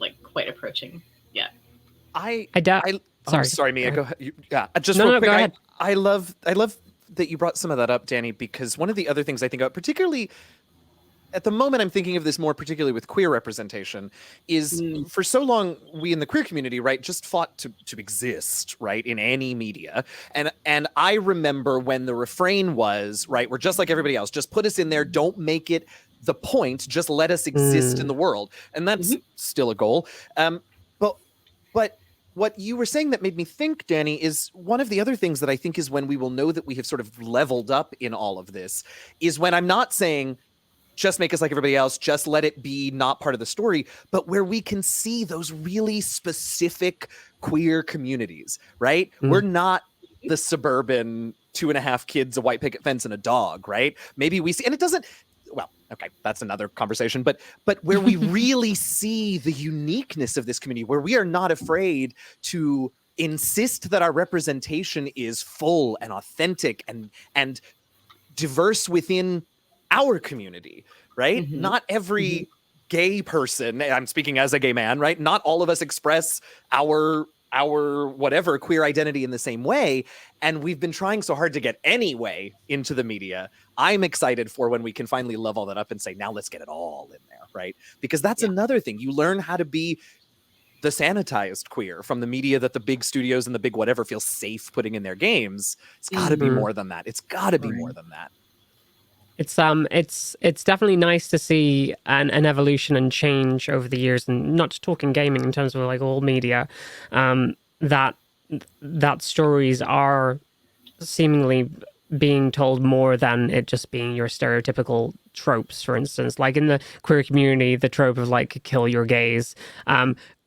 like quite approaching yet. Sorry, Mia. Go ahead. Just real quick. Go ahead. I love that you brought some of that up, Danny, because one of the other things I think about, particularly at the moment, I'm thinking of this more particularly with queer representation, is for so long we in the queer community, right, just fought to exist, right, in any media. And I remember when the refrain was, right, we're just like everybody else, just put us in there, don't make it the point, just let us exist in the world. And that's still a goal. But what you were saying that made me think, Danny, is one of the other things that I think is when we will know that we have sort of leveled up in all of this, is when I'm not saying just make us like everybody else, just let it be not part of the story, but where we can see those really specific queer communities, right? We're not the suburban 2.5 kids, a white picket fence, and a dog, right? Maybe we see, and it doesn't, well, okay, that's another conversation, but where we really see the uniqueness of this community, where we are not afraid to insist that our representation is full and authentic and diverse within our community, right? Not every gay person, I'm speaking as a gay man, right? Not all of us express our whatever queer identity in the same way. And we've been trying so hard to get any way into the media. I'm excited for when we can finally level that up and say, now let's get it all in there, right? Because that's another thing. You learn how to be the sanitized queer from the media that the big studios and the big whatever feel safe putting in their games. It's got to be more than that. It's got to be more than that. It's definitely nice to see an evolution and change over the years, and not just talking gaming in terms of like all media, that stories are seemingly being told more than it just being your stereotypical tropes. For instance, like in the queer community, the trope of like kill your gays,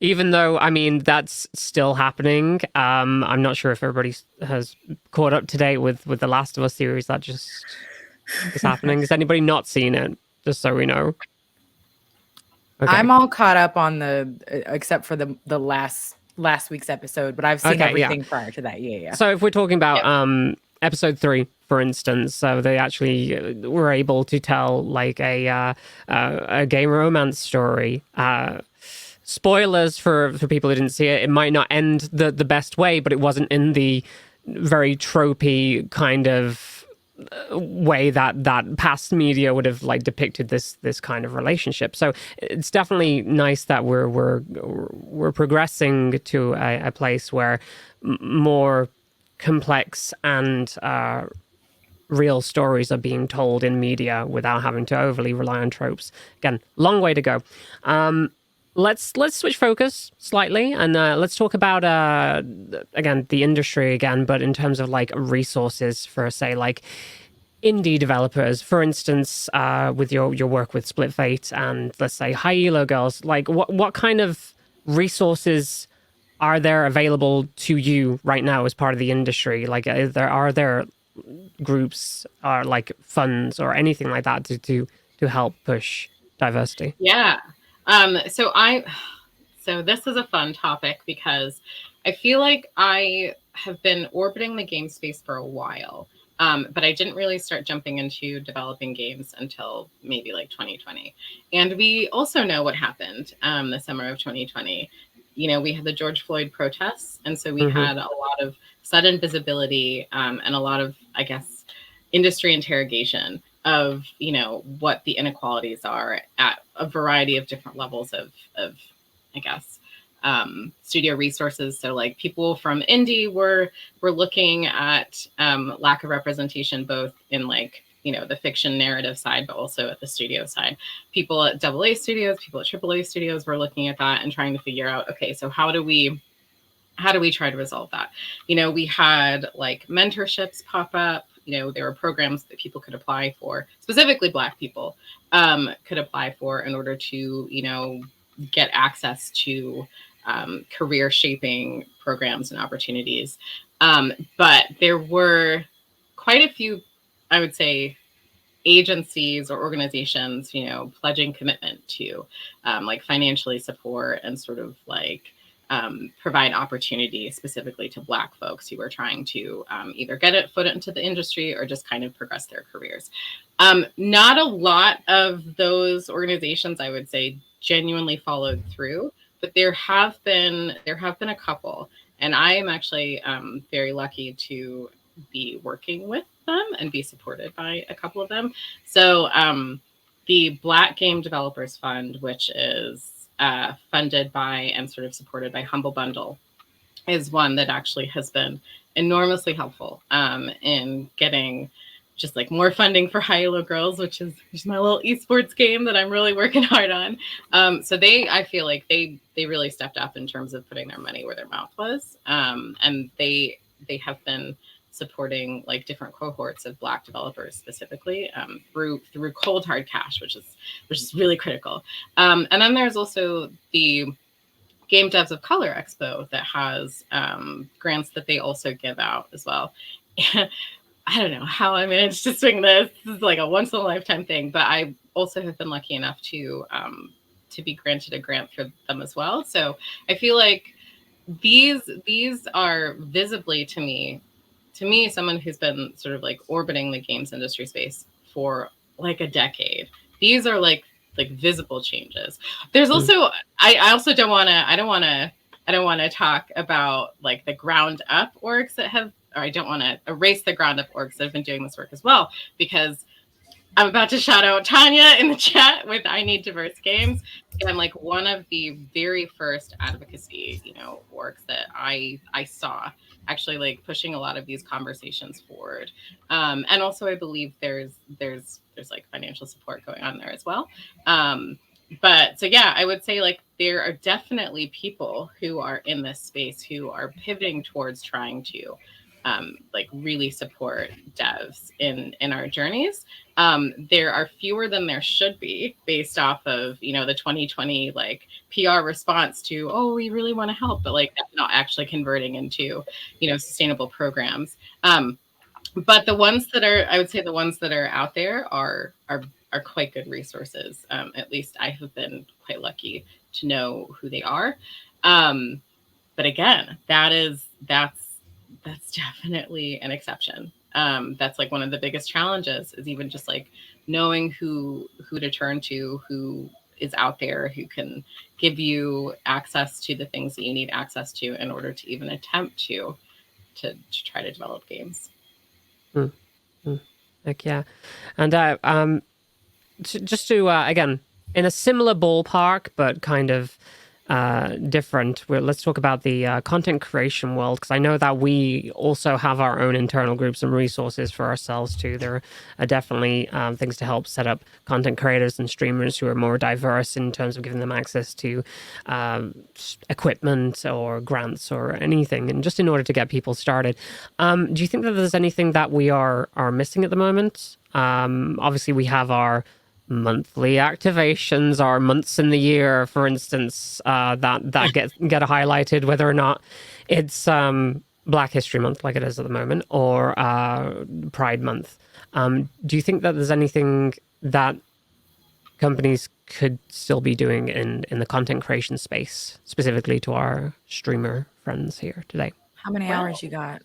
even though I mean that's still happening. I'm not sure if everybody has caught up to date with the Last of Us series that just is happening. Has anybody not seen it? Just so we know. Okay. I'm all caught up on except for the last week's episode, but I've seen everything prior to that. Yeah. So if we're talking about episode 3, for instance, so they actually were able to tell like a gay romance story. Spoilers for people who didn't see it. It might not end the best way, but it wasn't in the very tropey kind of way that past media would have like depicted this kind of relationship. So it's definitely nice that we're progressing to a place where more complex and real stories are being told in media without having to overly rely on tropes. Again, long way to go. Let's switch focus slightly and let's talk about again the industry again, but in terms of like resources for say like indie developers, for instance, with your work with Split Fate and let's say High Elo Girls. Like what kind of resources are there available to you right now as part of the industry? Like are there groups or like funds or anything like that to help push diversity? Yeah. So this is a fun topic because I feel like I have been orbiting the game space for a while, but I didn't really start jumping into developing games until maybe like 2020. And we also know what happened the summer of 2020. You know, we had the George Floyd protests, and so we had a lot of sudden visibility and a lot of, I guess, industry interrogation of, you know, what the inequalities are at a variety of different levels of I guess, studio resources. So like people from indie were looking at lack of representation, both in like, you know, the fiction narrative side, but also at the studio side. People at AA studios, people at AAA studios were looking at that and trying to figure out, okay, so how do we try to resolve that? You know, we had like mentorships pop up. You know, there were programs that people could apply for, specifically Black people could apply for in order to, you know, get access to career shaping programs and opportunities. But there were quite a few, I would say, agencies or organizations, you know, pledging commitment to like financially support and sort of like provide opportunity specifically to Black folks who are trying to either get a foot into the industry or just kind of progress their careers. Not a lot of those organizations, I would say, genuinely followed through, but there have been a couple, and I am actually very lucky to be working with them and be supported by a couple of them. So the Black Game Developers Fund, which is funded by and sort of supported by Humble Bundle, is one that actually has been enormously helpful in getting just like more funding for High Elo Girls, which is my little esports game that I'm really working hard on. So I feel like they really stepped up in terms of putting their money where their mouth was, and they have been supporting like different cohorts of Black developers specifically through cold hard cash, which is really critical. And then there's also the Game Devs of Color Expo that has grants that they also give out as well. I don't know how I managed to swing this. This is like a once in a lifetime thing, but I also have been lucky enough to be granted a grant for them as well. So I feel like these are visibly to me, someone who's been sort of like orbiting the games industry space for like a decade. These are like visible changes. There's also, I also don't want to talk about like the ground up orgs that have, or I don't want to erase the ground up orgs that have been doing this work as well, because I'm about to shout out Tanya in the chat with I Need Diverse Games. And like one of the very first advocacy, you know, orgs that I saw actually like pushing a lot of these conversations forward. And also I believe there's like financial support going on there as well. But so yeah, I would say like there are definitely people who are in this space who are pivoting towards trying to like really support devs in our journeys. There are fewer than there should be based off of, you know, the 2020 like PR response to, oh, we really want to help, but like that's not actually converting into, you know, sustainable programs. But the ones that are, I would say the ones that are out there are quite good resources. At least I have been quite lucky to know who they are. But again, that's definitely an exception. That's like one of the biggest challenges, is even just like knowing who to turn to, who is out there, who can give you access to the things that you need access to in order to even attempt to try to develop games. Heck yeah. And just to again, in a similar ballpark but kind of different, let's talk about the content creation world, because I know that we also have our own internal groups and resources for ourselves too. There are definitely things to help set up content creators and streamers who are more diverse in terms of giving them access to equipment or grants or anything, and just in order to get people started. Do you think that there's anything that we are missing at the moment? Obviously we have our monthly activations, our months in the year, for instance, that get highlighted, whether or not it's Black History Month like it is at the moment, or Pride Month. Do you think that there's anything that companies could still be doing in the content creation space, specifically to our streamer friends here today? How many hours you got?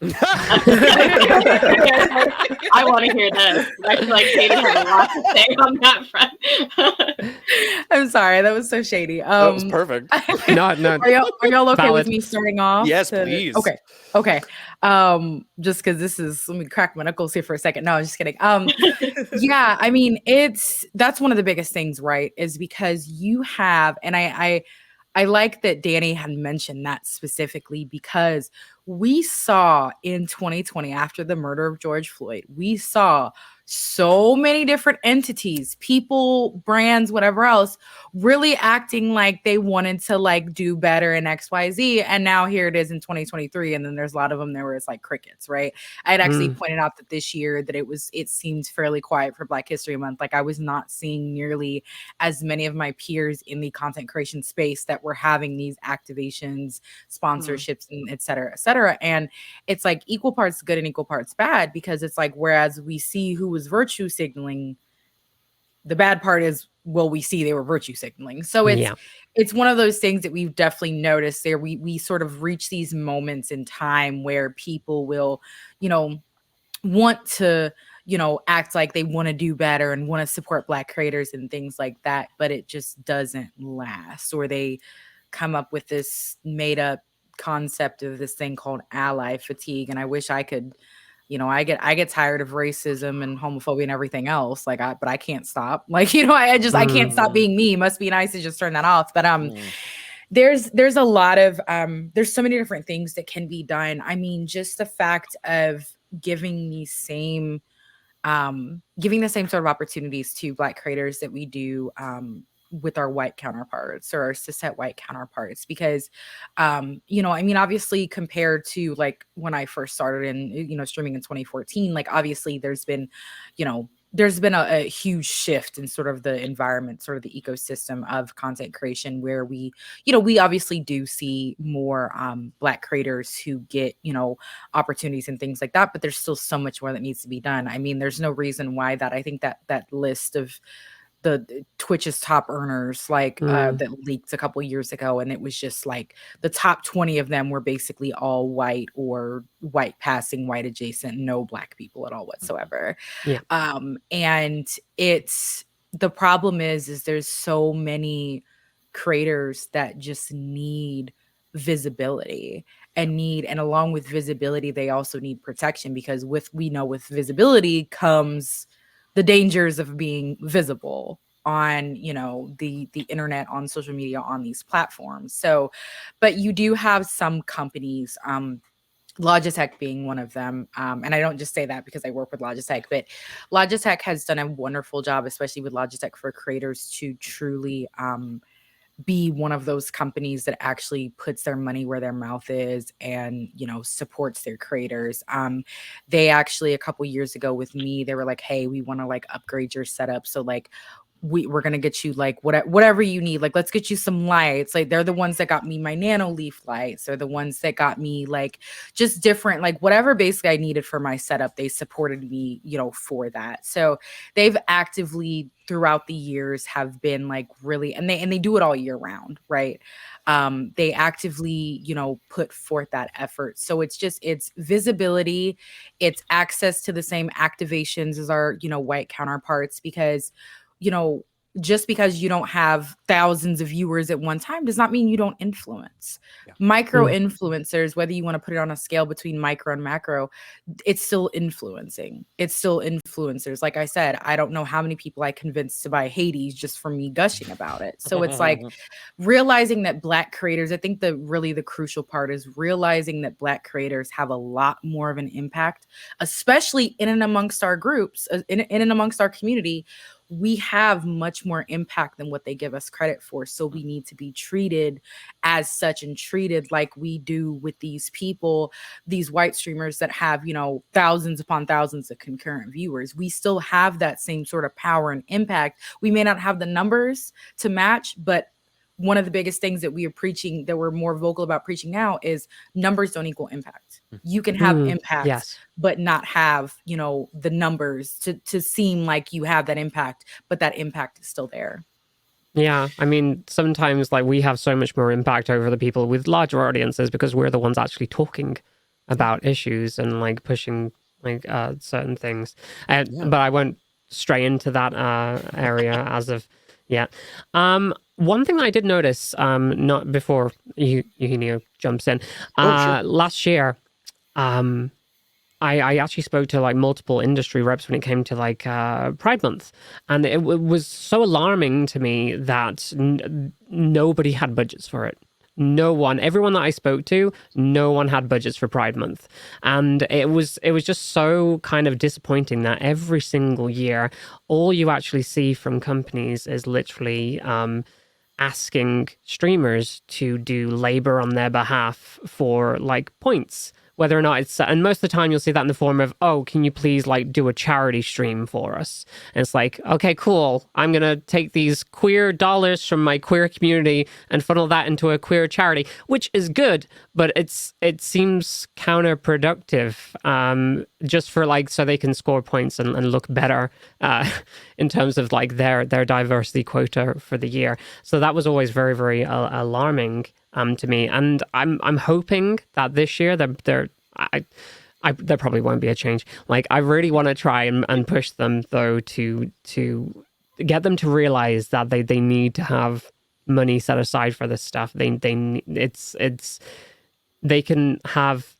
I want to hear this. I feel like Katie has a lot to say on that front. I'm sorry, that was so shady. That was perfect. No. Are y'all okay Valid. with me starting off? Yes, please. Okay. Just because this is, let me crack my knuckles here for a second. No, I'm just kidding. Yeah, I mean, that's one of the biggest things, right? Is because you have, and I like that Danny had mentioned that specifically, because we saw in 2020, after the murder of George Floyd, we saw so many different entities, people, brands, whatever else, really acting like they wanted to like do better in XYZ. And now here it is in 2023. And then there's a lot of them there where it's like crickets, right? I had actually pointed out that this year that it seemed fairly quiet for Black History Month. Like I was not seeing nearly as many of my peers in the content creation space that were having these activations, sponsorships, and et cetera, et cetera. And it's like equal parts good and equal parts bad, because it's like, whereas we see who was virtue signaling, the bad part is, well, we see they were virtue signaling. So it's one of those things that we've definitely noticed there. We sort of reach these moments in time where people will, want to, act like they want to do better and want to support Black creators and things like that, but it just doesn't last. Or they come up with this made up concept of this thing called ally fatigue. And I wish I could, I get tired of racism and homophobia and everything else. But I can't stop. I can't stop being me. Must be nice to just turn that off. But there's a lot of there's so many different things that can be done. I mean, just the fact of giving the same sort of opportunities to Black creators that we do with our white counterparts or our cishet white counterparts, because I mean, obviously compared to like when I first started in streaming in 2014, like obviously there's been a huge shift in sort of the environment, sort of the ecosystem of content creation, where we obviously do see more Black creators who get opportunities and things like that, but there's still so much more that needs to be done. I mean, there's no reason why I think that list of the Twitch's top earners that leaked a couple years ago, and it was just like the top 20 of them were basically all white or white passing, white adjacent, no Black people at all whatsoever. And it's, the problem is there's so many creators that just need visibility and along with visibility they also need protection, because with visibility comes the dangers of being visible on, the internet, on social media, on these platforms. So, but you do have some companies, Logitech being one of them. And I don't just say that because I work with Logitech, but Logitech has done a wonderful job, especially with Logitech for Creators, to truly, be one of those companies that actually puts their money where their mouth is and, supports their creators. They actually, a couple years ago with me, they were like, hey, we want to like upgrade your setup. So like we're gonna get you like whatever you need. Like, let's get you some lights. Like, they're the ones that got me my nano leaf lights. They're the ones that got me like just different, like whatever basically I needed for my setup. They supported me, you know, for that. So they've actively throughout the years have been like really, and they do it all year round, right? They actively, you know, put forth that effort. So it's visibility, it's access to the same activations as our, you know, white counterparts, because, you know, just because you don't have thousands of viewers at one time does not mean you don't influence. Yeah. Micro influencers, whether you want to put it on a scale between micro and macro, it's still influencing. It's still influencers. Like I said, I don't know how many people I convinced to buy Hades just from me gushing about it. So it's like realizing that Black creators, I think the crucial part is realizing that Black creators have a lot more of an impact, especially in and amongst our groups, in and amongst our community. We have much more impact than what they give us credit for. So we need to be treated as such and treated like we do with these people, these white streamers that have, you know, thousands upon thousands of concurrent viewers. We still have that same sort of power and impact. We may not have the numbers to match, but one of the biggest things that we are preaching, that we're more vocal about preaching now, is numbers don't equal impact. You can have impact, but not have, you know, the numbers to seem like you have that impact, but that impact is still there. Yeah, I mean, sometimes like we have so much more impact over the people with larger audiences because we're the ones actually talking about issues and like pushing like certain things. But I won't stray into that area as of yet. One thing I did notice, not before Eugenio jumps in, last year, I actually spoke to like multiple industry reps when it came to like Pride Month, and it was so alarming to me that nobody had budgets for it. No one, everyone that I spoke to, no one had budgets for Pride Month. And it was just so kind of disappointing that every single year, all you actually see from companies is literally asking streamers to do labor on their behalf for like points. Whether or not it's, and most of the time you'll see that in the form of, oh, can you please like do a charity stream for us? And it's like, okay, cool. I'm going to take these queer dollars from my queer community and funnel that into a queer charity, which is good, but it seems counterproductive, just for like, so they can score points and look better, in terms of like their diversity quota for the year. So that was always very, very alarming to me, and I'm hoping that this year there probably won't be a change. Like, I really want to try and push them though to get them to realize that they need to have money set aside for this stuff. They can have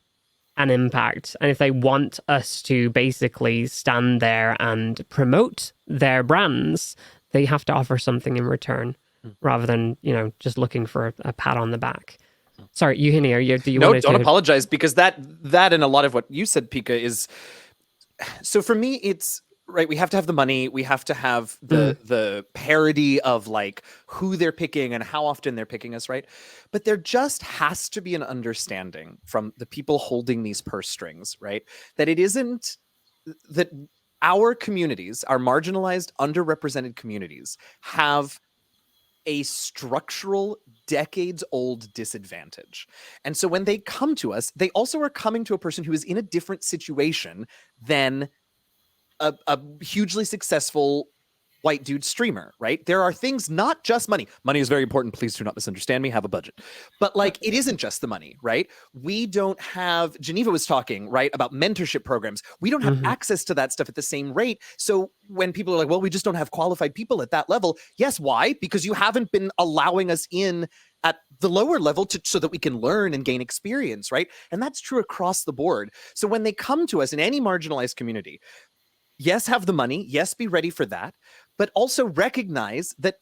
an impact, and if they want us to basically stand there and promote their brands, they have to offer something in return, rather than, you know, just looking for a pat on the back. Sorry, Eugenio, do you want to... No, don't apologize, because that and a lot of what you said, Pika, is... So for me, it's... Right, we have to have the money, we have to have the parity of like who they're picking and how often they're picking us, right? But there just has to be an understanding from the people holding these purse strings, right? That it isn't... That our communities, our marginalized, underrepresented communities, have a structural, decades-old disadvantage. And so when they come to us, they also are coming to a person who is in a different situation than a hugely successful white dude streamer, right? There are things, not just money. Money is very important. Please do not misunderstand me. Have a budget. But like, it isn't just the money, right? We don't have, Geneva was talking, right, about mentorship programs. We don't have access to that stuff at the same rate. So when people are like, well, we just don't have qualified people at that level. Yes, why? Because you haven't been allowing us in at the lower level so that we can learn and gain experience, right? And that's true across the board. So when they come to us in any marginalized community, yes, have the money. Yes, be ready for that. But also recognize that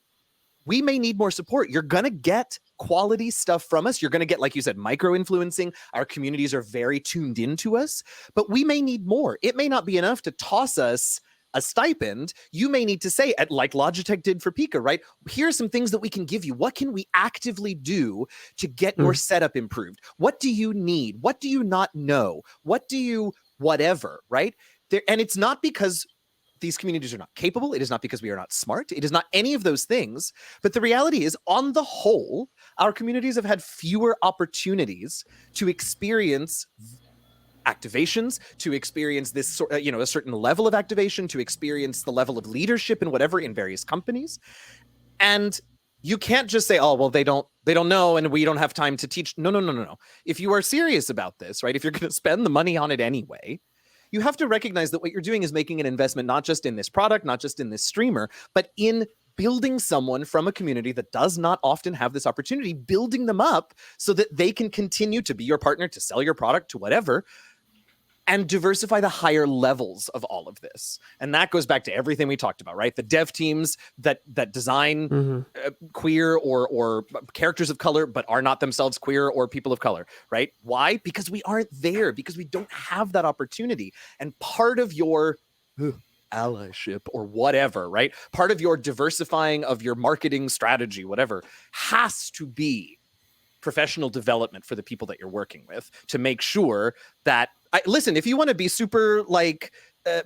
we may need more support. You're going to get quality stuff from us. You're going to get, like you said, micro-influencing. Our communities are very tuned into us. But we may need more. It may not be enough to toss us a stipend. You may need to say, like Logitech did for Pika, right? Here's some things that we can give you. What can we actively do to get your setup improved? What do you need? What do you not know? What do you whatever, right? And it's not because these communities are not capable. It is not because we are not smart. It is not any of those things. But the reality is, on the whole, our communities have had fewer opportunities to experience activations, to experience this a certain level of activation, to experience the level of leadership and whatever in various companies. And you can't just say, oh, well, they don't know and we don't have time to teach. No. If you are serious about this, right, if you're going to spend the money on it anyway, you have to recognize that what you're doing is making an investment, not just in this product, not just in this streamer, but in building someone from a community that does not often have this opportunity, building them up so that they can continue to be your partner, to sell your product, to whatever, and diversify the higher levels of all of this. And that goes back to everything we talked about, right? The dev teams that design queer or characters of color, but are not themselves queer or people of color, right? Why? Because we aren't there, because we don't have that opportunity. And part of your allyship or whatever, right? Part of your diversifying of your marketing strategy, whatever, has to be professional development for the people that you're working with to make sure that, listen, if you want to be super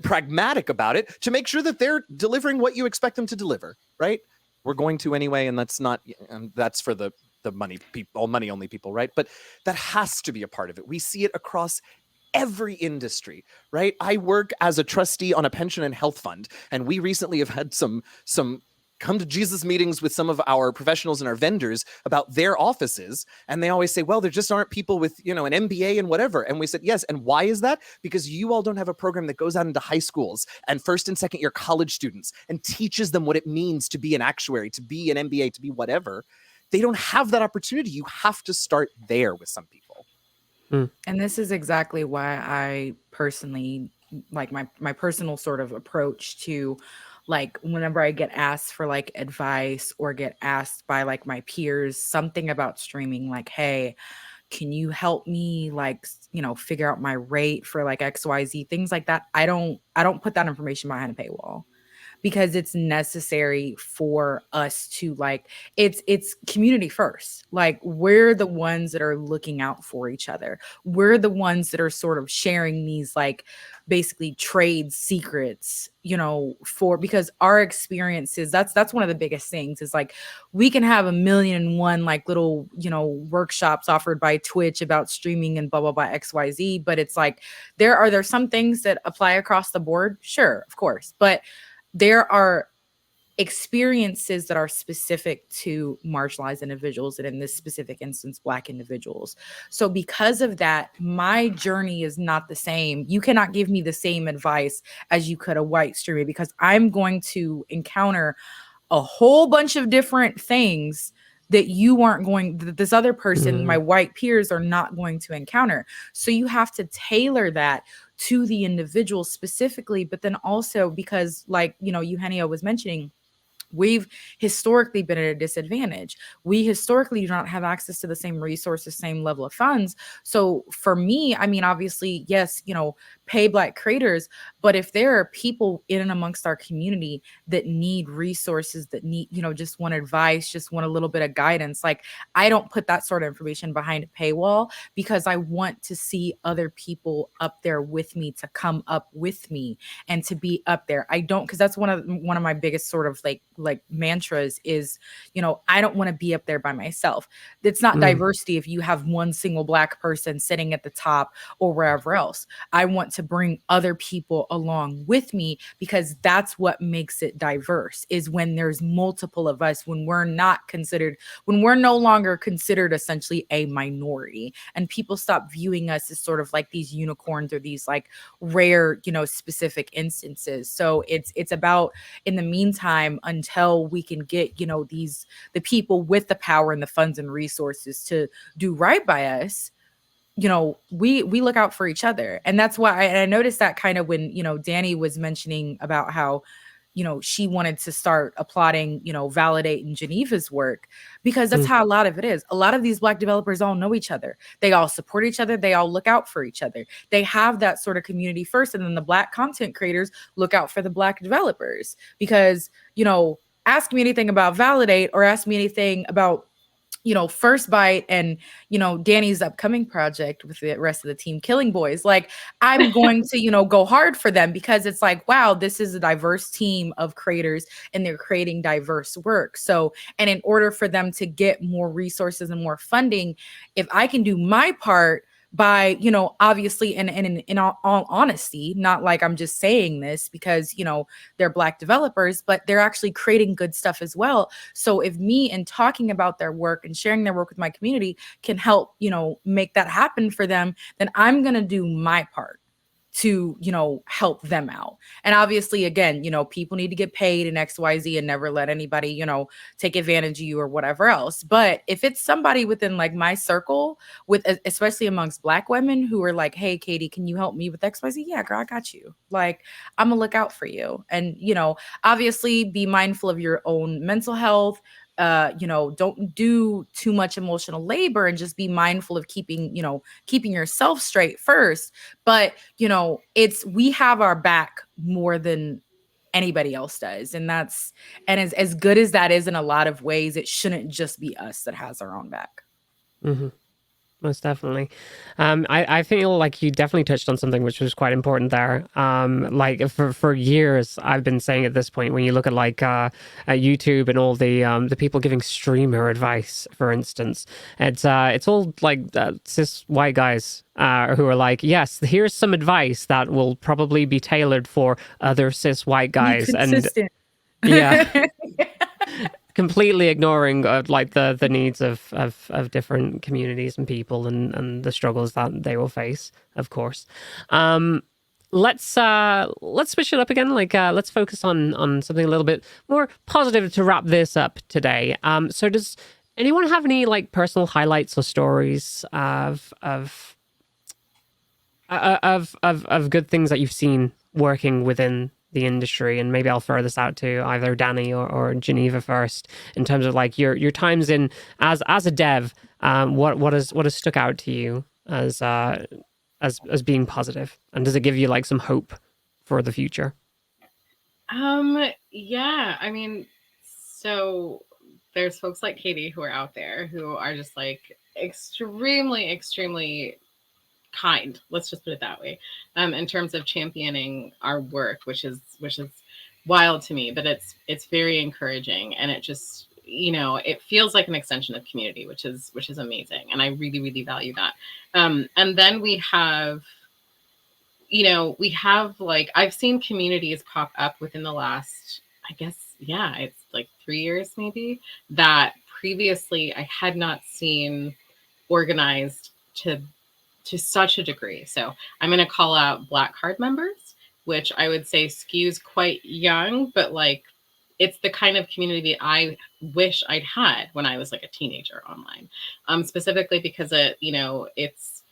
pragmatic about it, to make sure that they're delivering what you expect them to deliver, right? We're going to anyway, and that's for the money people, money only people, right? But that has to be a part of it. We see it across every industry, right? I work as a trustee on a pension and health fund, and we recently have had some come to Jesus meetings with some of our professionals and our vendors about their offices. And they always say, well, there just aren't people with, an MBA and whatever. And we said, yes. And why is that? Because you all don't have a program that goes out into high schools and first and second year college students and teaches them what it means to be an actuary, to be an MBA, to be whatever. They don't have that opportunity. You have to start there with some people. And this is exactly why I personally, like my personal sort of approach to, like, whenever I get asked for like advice or get asked by like my peers something about streaming, like, hey, can you help me figure out my rate for like XYZ, things like that. I don't put that information behind a paywall, because it's necessary for us to it's community first. Like, we're the ones that are looking out for each other. We're the ones that are sort of sharing these basically trade secrets, because our experiences, that's one of the biggest things, is we can have 1,000,001 little, workshops offered by Twitch about streaming and blah, blah, blah, XYZ. But it's there's some things that apply across the board. Sure, of course. But there are experiences that are specific to marginalized individuals, and in this specific instance, Black individuals. So because of that, my journey is not the same. You cannot give me the same advice as you could a white streamer, because I'm going to encounter a whole bunch of different things that this other person, my white peers, are not going to encounter. So you have to tailor that to the individual specifically, but then also because Eugenio was mentioning, we've historically been at a disadvantage. We historically do not have access to the same resources, same level of funds. So for me, I mean, obviously, yes, pay Black creators, but if there are people in and amongst our community that need resources, that need, just want advice, just want a little bit of guidance, I don't put that sort of information behind a paywall, because I want to see other people up there with me, to come up with me and to be up there. I don't, because that's one of my biggest sort of mantras is, I don't want to be up there by myself. It's not diversity if you have one single Black person sitting at the top or wherever else. I want to bring other people along with me, because that's what makes it diverse, is when there's multiple of us, when we're no longer considered essentially a minority, and people stop viewing us as sort of these unicorns or these rare, specific instances. So it's about, in the meantime, until we can get, the people with the power and the funds and resources to do right by us, we look out for each other. And that's why I noticed that kind of when, Danny was mentioning about how, she wanted to start applauding, Validate and Geneva's work, because that's how a lot of it is. A lot of these Black developers all know each other. They all support each other. They all look out for each other. They have that sort of community first. And then the Black content creators look out for the Black developers, because, ask me anything about Validate, or ask me anything about First Bite and, Danny's upcoming project with the rest of the team, Killing Boys, like I'm going to, go hard for them because it's like, wow, this is a diverse team of creators and they're creating diverse work. So, and in order for them to get more resources and more funding, if I can do my part by, obviously, and in all honesty, not like I'm just saying this because, they're Black developers, but they're actually creating good stuff as well. So if me and talking about their work and sharing their work with my community can help, make that happen for them, then I'm going to do my part to, help them out. And obviously, again, people need to get paid and XYZ and never let anybody, take advantage of you or whatever else. But if it's somebody within like my circle, with especially amongst Black women who are like, hey, Katie, can you help me with XYZ? Yeah, girl, I got you. Like, I'm gonna look out for you. And, obviously be mindful of your own mental health. Don't do too much emotional labor and just be mindful of keeping yourself straight first. But, we have our back more than anybody else does. And as good as that is in a lot of ways, it shouldn't just be us that has our own back. Mm-hmm. Most definitely. I feel like you definitely touched on something which was quite important there. Like for years, I've been saying at this point, when you look at like at YouTube and all the people giving streamer advice, for instance, it's all like cis white guys who are like, yes, here's some advice that will probably be tailored for other cis white guys, and yeah. Completely ignoring like the needs of different communities and people and the struggles that they will face, of course. Let's switch it up again. Like let's focus on something a little bit more positive to wrap this up today. So does anyone have any like personal highlights or stories of good things that you've seen working within the industry? And maybe I'll throw this out to either Danny or Geneva first, in terms of like your times in as a dev. What has stuck out to you as being positive, and does it give you like some hope for the future? Yeah, I mean, so there's folks like Katie who are out there who are just like extremely kind, let's just put it that way, in terms of championing our work, which is wild to me, but it's very encouraging, and it just, it feels like an extension of community, which is amazing, and I really value that. And then we have like, I've seen communities pop up within the last, I guess, yeah, it's like 3 years maybe, that previously I had not seen organized to such a degree. So I'm going to call out Black Card members, which I would say skews quite young, but like it's the kind of community I wish I'd had when I was like a teenager online. Specifically because it's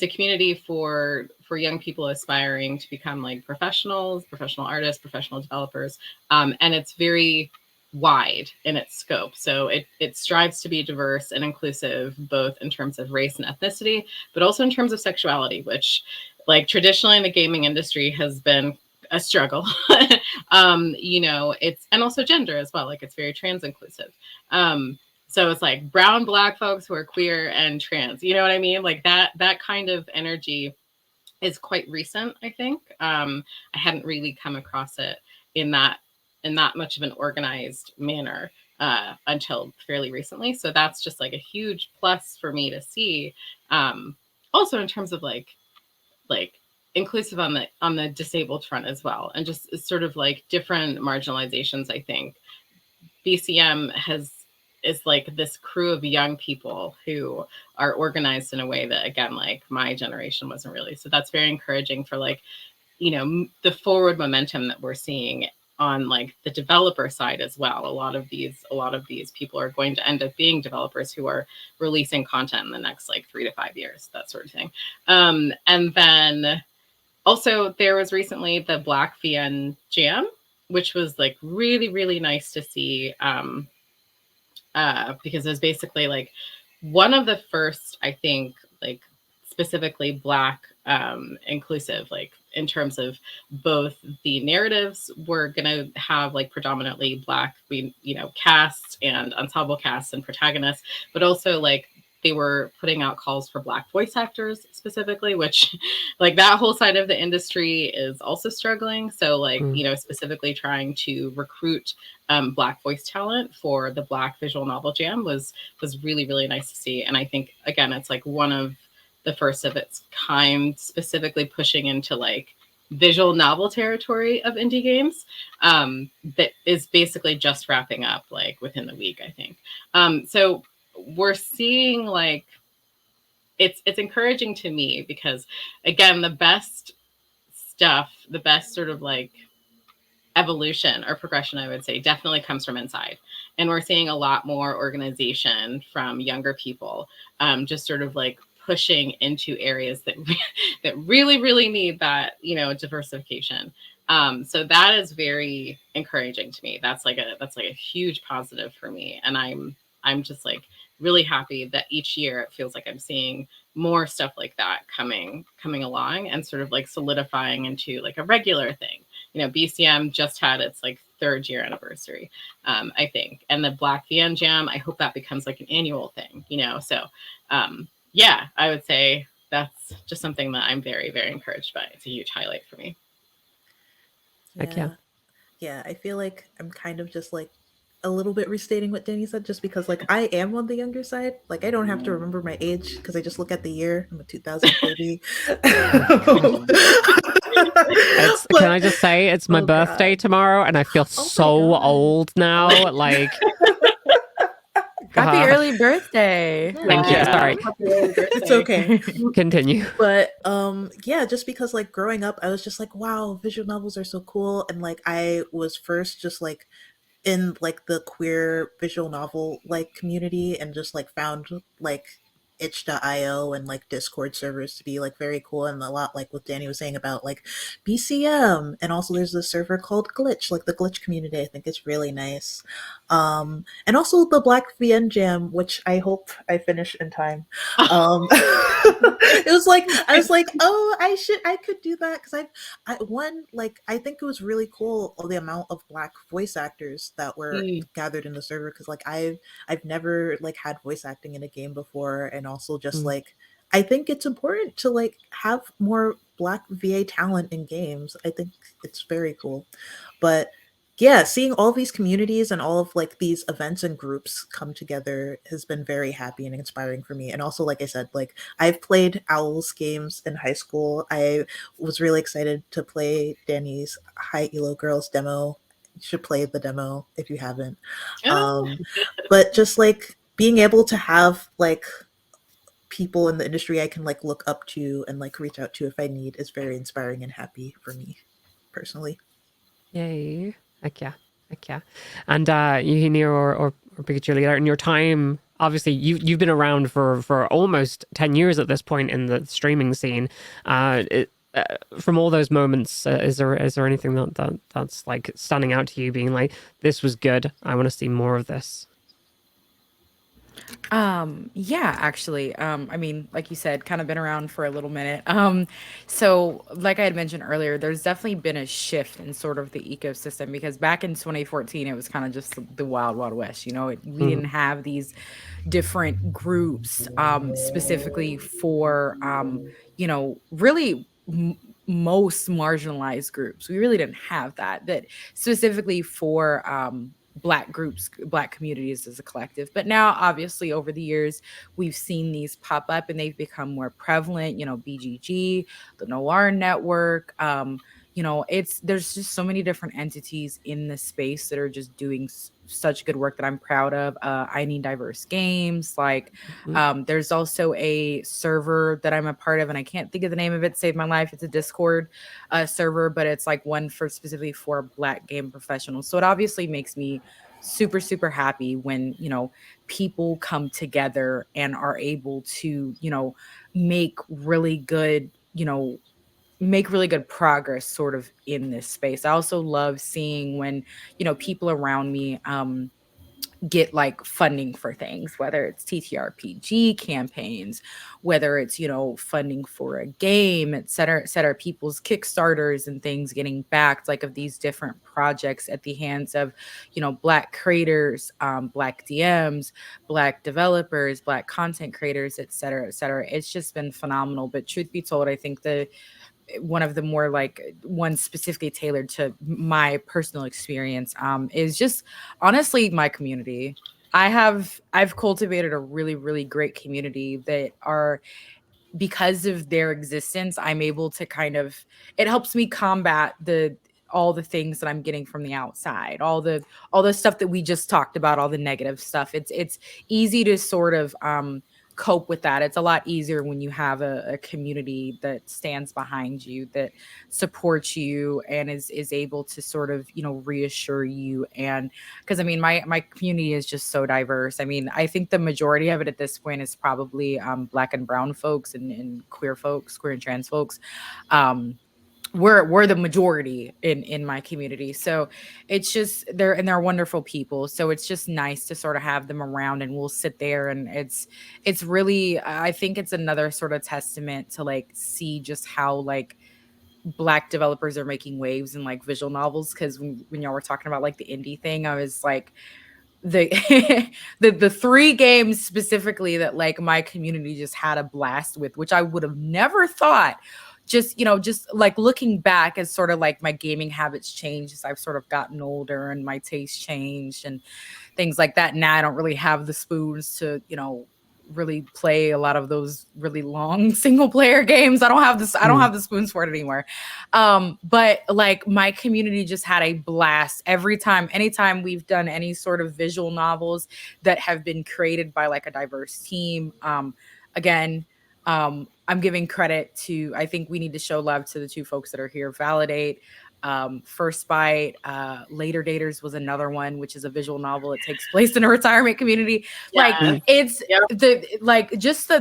a community for young people aspiring to become like professionals, professional artists, professional developers, and it's very wide in its scope. So it strives to be diverse and inclusive, both in terms of race and ethnicity, but also in terms of sexuality, which like traditionally in the gaming industry has been a struggle. It's, and also gender as well. Like it's very trans inclusive. So it's like brown, Black folks who are queer and trans, you know what I mean? Like that kind of energy is quite recent, I think. I hadn't really come across it in that much of an organized manner until fairly recently. So that's just like a huge plus for me to see. Also in terms of like inclusive on the disabled front as well, and just sort of like different marginalizations. I think BCM is like this crew of young people who are organized in a way that, again, like my generation wasn't really. So that's very encouraging for like, the forward momentum that we're seeing on like the developer side as well. A lot of these people are going to end up being developers who are releasing content in the next like 3 to 5 years, that sort of thing. And then also there was recently the Black VN Jam, which was like really nice to see, because it was basically like one of the first, I think, like specifically Black inclusive like in terms of both the narratives were going to have like predominantly Black, casts and ensemble casts and protagonists, but also like they were putting out calls for Black voice actors specifically, which like that whole side of the industry is also struggling. So like, specifically trying to recruit Black voice talent for the Black Visual Novel Jam was really, really nice to see. And I think, again, it's like one of the first of its kind, specifically pushing into like visual novel territory of indie games, that is basically just wrapping up like within the week, I think. So we're seeing like it's encouraging to me because, again, the best stuff, the best sort of like evolution or progression, I would say, definitely comes from inside. And we're seeing a lot more organization from younger people, just sort of like pushing into areas that that really, really need that, diversification. So that is very encouraging to me. That's like a huge positive for me. And I'm just like really happy that each year it feels like I'm seeing more stuff like that coming along and sort of like solidifying into like a regular thing. BCM just had its like 3rd year anniversary, I think. And the Black VN Jam, I hope that becomes like an annual thing, So yeah, I would say that's just something that I'm very, very encouraged by. It's a huge highlight for me. Yeah, I feel like I'm kind of just like a little bit restating what Danny said, just because like I am on the younger side. Like I don't have to remember my age because I just look at the year. I'm a 2000 baby. Can I just say it's my birthday tomorrow, and I feel so old now. Like, happy early birthday! Thank you. Sorry, it's okay. Continue. But yeah, just because like growing up, I was just like, wow, visual novels are so cool, and like I was first just like in like the queer visual novel like community and just like found like itch.io and like Discord servers to be like very cool, and a lot like what Danny was saying about like BCM, and also there's this server called Glitch, like the Glitch community. I think it's really nice. And also the Black VN Jam, which I hope I finish in time. It was like I was like, oh, I could do that because I think it was really cool the amount of Black voice actors that were gathered in the server, because like I've never like had voice acting in a game before, and also just like I think it's important to like have more Black VA talent in games. I think it's very cool. But yeah, seeing all these communities and all of like these events and groups come together has been very happy and inspiring for me. And also, like I said, like I've played Owls games in high school. I was really excited to play Danny's High Elo Girls demo. You should play the demo if you haven't. But just like being able to have like people in the industry I can like look up to and like reach out to if I need is very inspiring and happy for me personally. Yay. Heck yeah. And Eugenio or Pikachulita, in your time, obviously you've been around for almost 10 years at this point in the streaming scene. From all those moments, is there anything that's like standing out to you, being like, this was good, I want to see more of this? Yeah, actually. I mean, like you said, kind of been around for a little minute. So like I had mentioned earlier, there's definitely been a shift in sort of the ecosystem, because back in 2014, it was kind of just the wild, wild west. We didn't have these different groups, specifically for, really most marginalized groups. We really didn't have that specifically for, Black groups, Black communities as a collective. But now, obviously, over the years, we've seen these pop up and they've become more prevalent. BGG, the Noir Network. There's just so many different entities in this space that are just doing such good work that I'm proud of. I Need Diverse Games. Like, there's also a server that I'm a part of, and I can't think of the name of it. Saved my life. It's a Discord server, but it's like one for specifically for Black game professionals. So it obviously makes me super, super happy when people come together and are able to make really good progress sort of in this space. I also love seeing when people around me get like funding for things, whether it's TTRPG campaigns, whether it's, you know, funding for a game, et cetera, people's Kickstarters and things getting backed like of these different projects at the hands of, you know, Black creators, Black DMs, Black developers, Black content creators, et cetera, et cetera. It's just been phenomenal. But truth be told, I think one of the more like ones specifically tailored to my personal experience is just honestly my community. I've cultivated a really, really great community that are, because of their existence, I'm able to kind of, it helps me combat all the things that I'm getting from the outside, all the stuff that we just talked about, all the negative stuff. It's easy to sort of cope with that. It's a lot easier when you have a community that stands behind you, that supports you, and is able to sort of, you know, reassure you. And because I mean, my community is just so diverse. I mean, I think the majority of it at this point is probably Black and brown folks and queer folks, queer and trans folks. We're the majority in my community, so it's just they're wonderful people. So it's just nice to sort of have them around, and we'll sit there, and it's really, I think it's another sort of testament to like see just how like Black developers are making waves in like visual novels. Because when y'all were talking about like the indie thing, I was like, the the 3 games specifically that like my community just had a blast with, which I would have never thought. Just, you know, just like looking back as sort of like my gaming habits changed as I've sort of gotten older and my taste changed and things like that. Now I don't really have the spoons to, you know, really play a lot of those really long single player games. I don't have the spoons for it anymore. But like my community just had a blast anytime we've done any sort of visual novels that have been created by like a diverse team. I'm giving credit to, I think we need to show love to the 2 folks that are here, Validate. First Bite, Later Daters was another one, which is a visual novel. It takes place in a retirement community. Like it's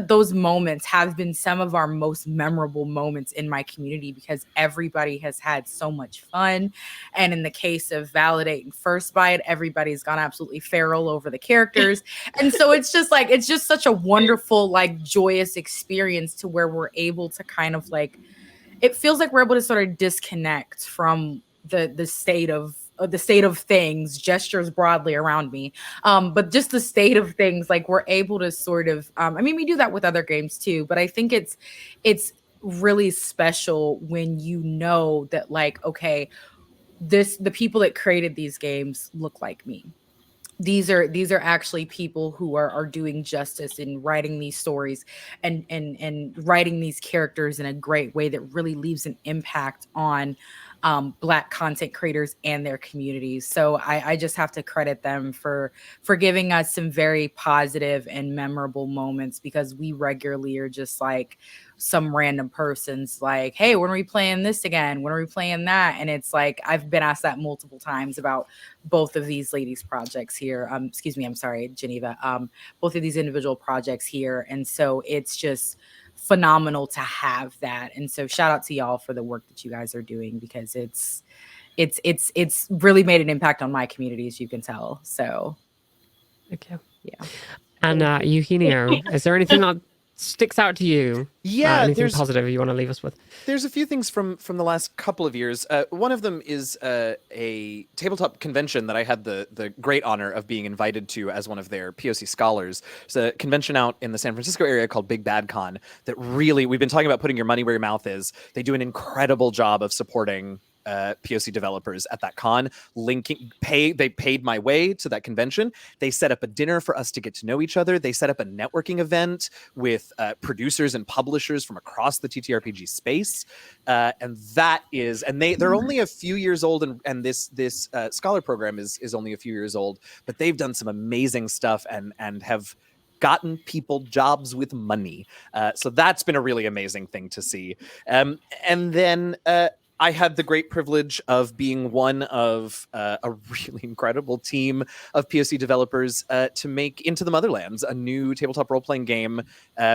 those moments have been some of our most memorable moments in my community because everybody has had so much fun. And in the case of Validate and First Bite, everybody's gone absolutely feral over the characters. And so it's just such a wonderful, like joyous experience to where we're able to kind of like, it feels like we're able to sort of disconnect from the state of things, gestures broadly around me, but just the state of things. Like we're able to sort of, I mean, we do that with other games too, but I think it's really special when you know that like, okay, the people that created these games look like me. These are actually people who are doing justice in writing these stories and writing these characters in a great way that really leaves an impact on Black content creators and their communities. So I just have to credit them for giving us some very positive and memorable moments, because we regularly are just like some random person's like, hey, when are we playing this again? When are we playing that? And it's like, I've been asked that multiple times about both of these ladies' projects here. Excuse me, I'm sorry, Geneva. Both of these individual projects here. And so it's just phenomenal to have that. And so shout out to y'all for the work that you guys are doing, because it's really made an impact on my community, as you can tell. So thank you. Yeah. And Eugenio, is there anything that sticks out to you? Yeah, anything positive you want to leave us with? There's a few things from the last couple of years. One of them is a tabletop convention that I had the great honor of being invited to as one of their POC scholars. It's a convention out in the San Francisco area called Big Bad Con that really, we've been talking about putting your money where your mouth is. They do an incredible job of supporting POC developers at that con. They paid my way to that convention. They set up a dinner for us to get to know each other. They set up a networking event with producers and publishers from across the TTRPG space. And they're only a few years old, and this scholar program is only a few years old, but they've done some amazing stuff and have gotten people jobs with money. So that's been a really amazing thing to see. And then I had the great privilege of being one of a really incredible team of POC developers to make Into the Motherlands, a new tabletop role-playing game.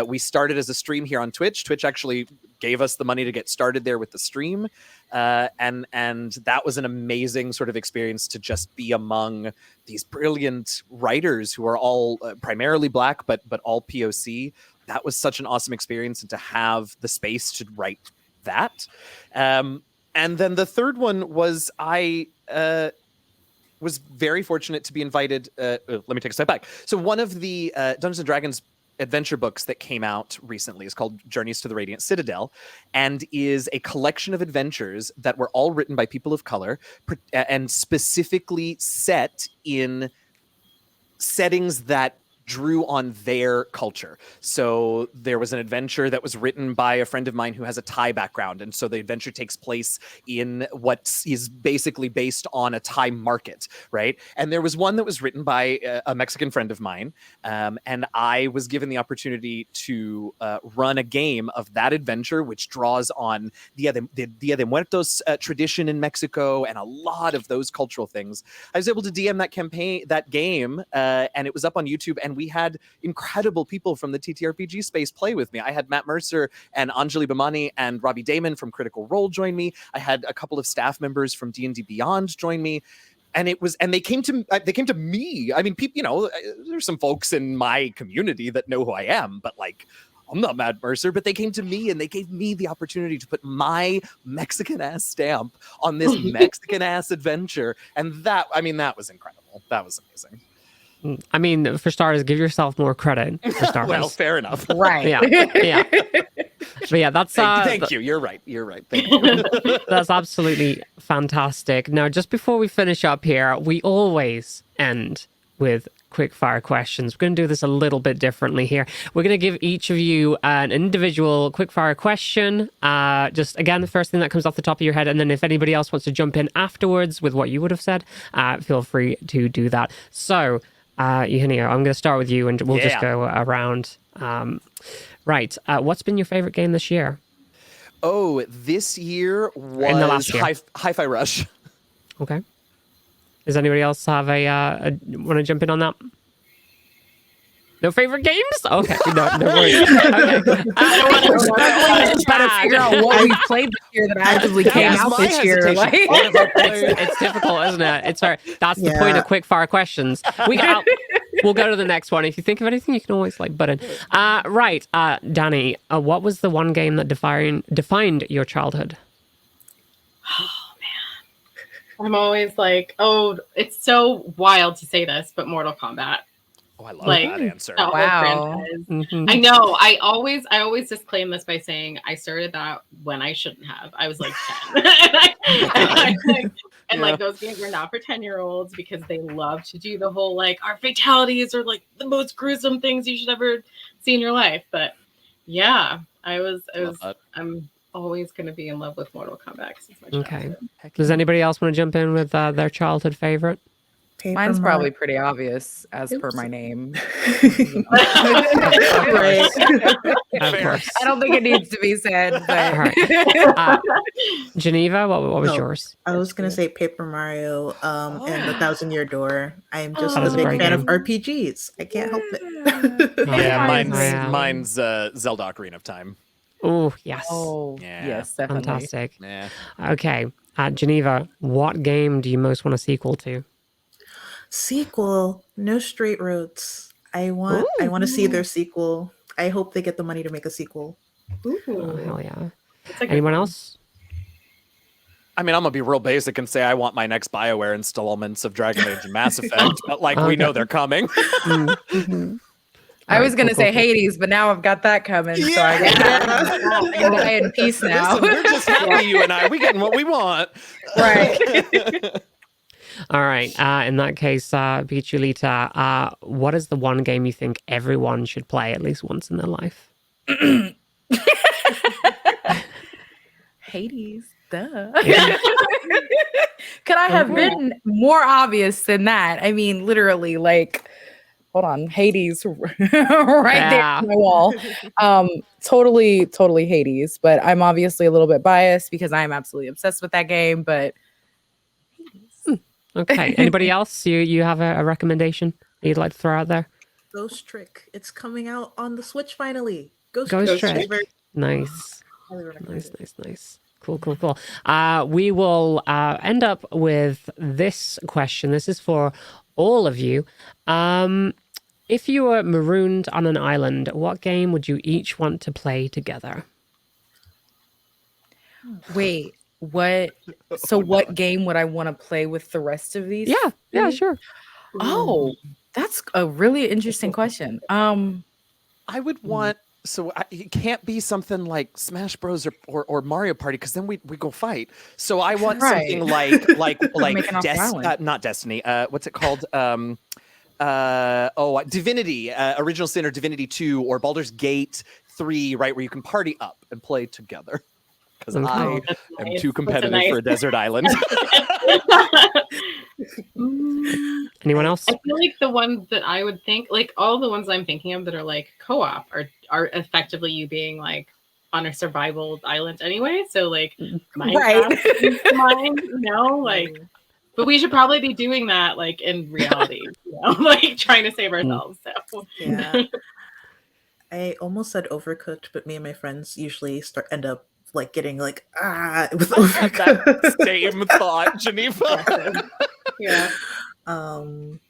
We started as a stream here on Twitch. Twitch actually gave us the money to get started there with the stream. And that was an amazing sort of experience to just be among these brilliant writers who are all primarily Black, but all POC. That was such an awesome experience, and to have the space to write that. And then the third one was I was very fortunate to be invited. Let me take a step back. So one of the Dungeons and Dragons adventure books that came out recently is called Journeys to the Radiant Citadel, and is a collection of adventures that were all written by people of color and specifically set in settings that drew on their culture. So there was an adventure that was written by a friend of mine who has a Thai background, and so the adventure takes place in what is basically based on a Thai market, right? And there was one that was written by a Mexican friend of mine, and I was given the opportunity to run a game of that adventure, which draws on Dia de Muertos tradition in Mexico and a lot of those cultural things. I was able to DM that game, and it was up on YouTube, and we had incredible people from the TTRPG space play with me. I had Matt Mercer and Anjali Bhamani and Robbie Damon from Critical Role join me. I had a couple of staff members from D&D Beyond join me. And they came to me. I mean, people, there's some folks in my community that know who I am, but like, I'm not Matt Mercer, but they came to me and they gave me the opportunity to put my Mexican ass stamp on this Mexican ass adventure. And that was incredible. That was amazing. I mean, for starters, give yourself more credit. For starters. Well, fair enough. Right. Yeah. But yeah, that's thank you. You're right. Thank you. That's absolutely fantastic. Now, just before we finish up here, we always end with quick fire questions. We're going to do this a little bit differently here. We're going to give each of you an individual quick fire question. Just again, the first thing that comes off the top of your head, and then if anybody else wants to jump in afterwards with what you would have said, feel free to do that. So, Eugenio, I'm going to start with you, and we'll just go around. Right. What's been your favorite game this year? Oh, this year was in the last year. Hi-Fi Rush. Okay. Does anybody else have want to jump in on that? No favorite games? Okay, no worries. Okay. I'm just trying to figure out what we played this year that actively came out this year. Like, it's difficult, isn't it? It's hard. That's the point of quick fire questions. We'll go to the next one. If you think of anything, you can always butt in. Right, Danny, what was the one game that defined your childhood? Oh man, I'm always like, it's so wild to say this, but Mortal Kombat. Oh, I love that answer. Wow. Mm-hmm. I know. I always disclaim this by saying I started that when I shouldn't have. I was like 10. And those games were not for 10-year-olds because they love to do the whole our fatalities are like the most gruesome things you should ever see in your life. But yeah, I'm always going to be in love with Mortal Kombat because it's my childhood. Okay. Does anybody else want to jump in with their childhood favorite? Mine's probably pretty obvious as per my name. Right. I don't think it needs to be said. But... Right. Geneva, what was yours? I was going to say Paper Mario and The Thousand Year Door. I'm just a big fan of RPGs. I can't help it. Mine's Zelda Ocarina of Time. Oh, yes. Oh, yes, definitely. Fantastic. Yeah. Okay. Geneva, what game do you most want a sequel to? Sequel, No Straight Roads. I want to see their sequel. I hope they get the money to make a sequel. Ooh. Oh, hell yeah. Anyone else? I mean, I'm gonna be real basic and say I want my next BioWare installments of Dragon Age and Mass Effect, but we know they're coming. Mm-hmm. I was gonna say Hades, but now I've got that coming. Yeah. So I can die in peace now. Listen, we're just happy, you and I. We getting what we want. Right. All right. In that case, Pikachulita, what is the one game you think everyone should play at least once in their life? Hades. Duh. Could I have been more obvious than that? I mean, literally, hold on, Hades right there on my wall. Totally Hades, but I'm obviously a little bit biased because I am absolutely obsessed with that game, but Okay. Anybody else? You have a recommendation you'd like to throw out there? Ghost Trick. It's coming out on the Switch finally. Ghost Ghost Trick. Trick. Nice. Highly recommended. Nice. Cool. We will end up with this question. This is for all of you. If you were marooned on an island, what game would you each want to play together? wait, what? So what game would I want to play with the rest of these? Yeah, sure. Oh, that's a really interesting question. I would want it can't be something like Smash Bros or Mario Party because then we go fight. So I want something like not Destiny. What's it called? Divinity, Original Sin or Divinity 2 or Baldur's Gate 3, right, where you can party up and play together. Because I am too competitive for a desert island. Anyone else? I feel like the ones that I would think, like all the ones I'm thinking of that are like co-op are effectively you being like on a survival island anyway. So like Minecraft, but we should probably be doing that like in reality, like trying to save ourselves. So yeah, I almost said Overcooked, but me and my friends usually end up like getting like with Overcooked. That same thought, Geneva. Yeah. I'm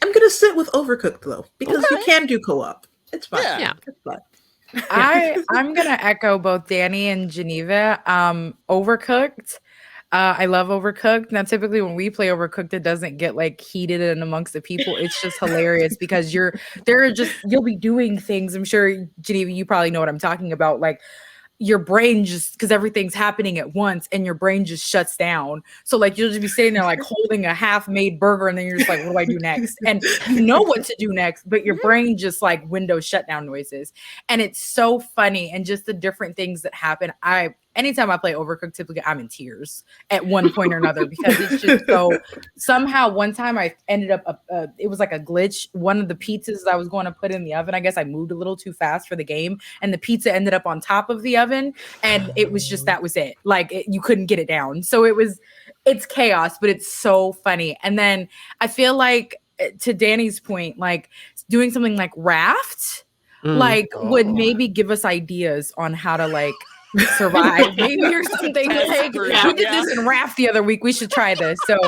gonna sit with Overcooked though because you can do co-op. It's fine. Yeah. It's fine. I'm gonna echo both Danny and Geneva. Overcooked. I love Overcooked. Now, typically when we play Overcooked, it doesn't get like heated and amongst the people. It's just hilarious because you'll be doing things. I'm sure Geneva, you probably know what I'm talking about. Like your brain just because everything's happening at once and your brain just shuts down. So like you'll just be sitting there like holding a half-made burger and then you're just like, what do I do next? And you know what to do next, but your brain just like Windows shutdown noises. And it's so funny and just the different things that happen. Anytime I play Overcooked, typically I'm in tears at one point or another because it's just so. Somehow, one time I ended up, it was like a glitch. One of the pizzas I was going to put in the oven, I guess I moved a little too fast for the game, and the pizza ended up on top of the oven, and it was just that was it. Like you couldn't get it down, so it's chaos, but it's so funny. And then I feel like, to Danny's point, like doing something like Raft, would maybe give us ideas on how to like survive maybe or something. Like, we did this in Raft the other week, we should try this. So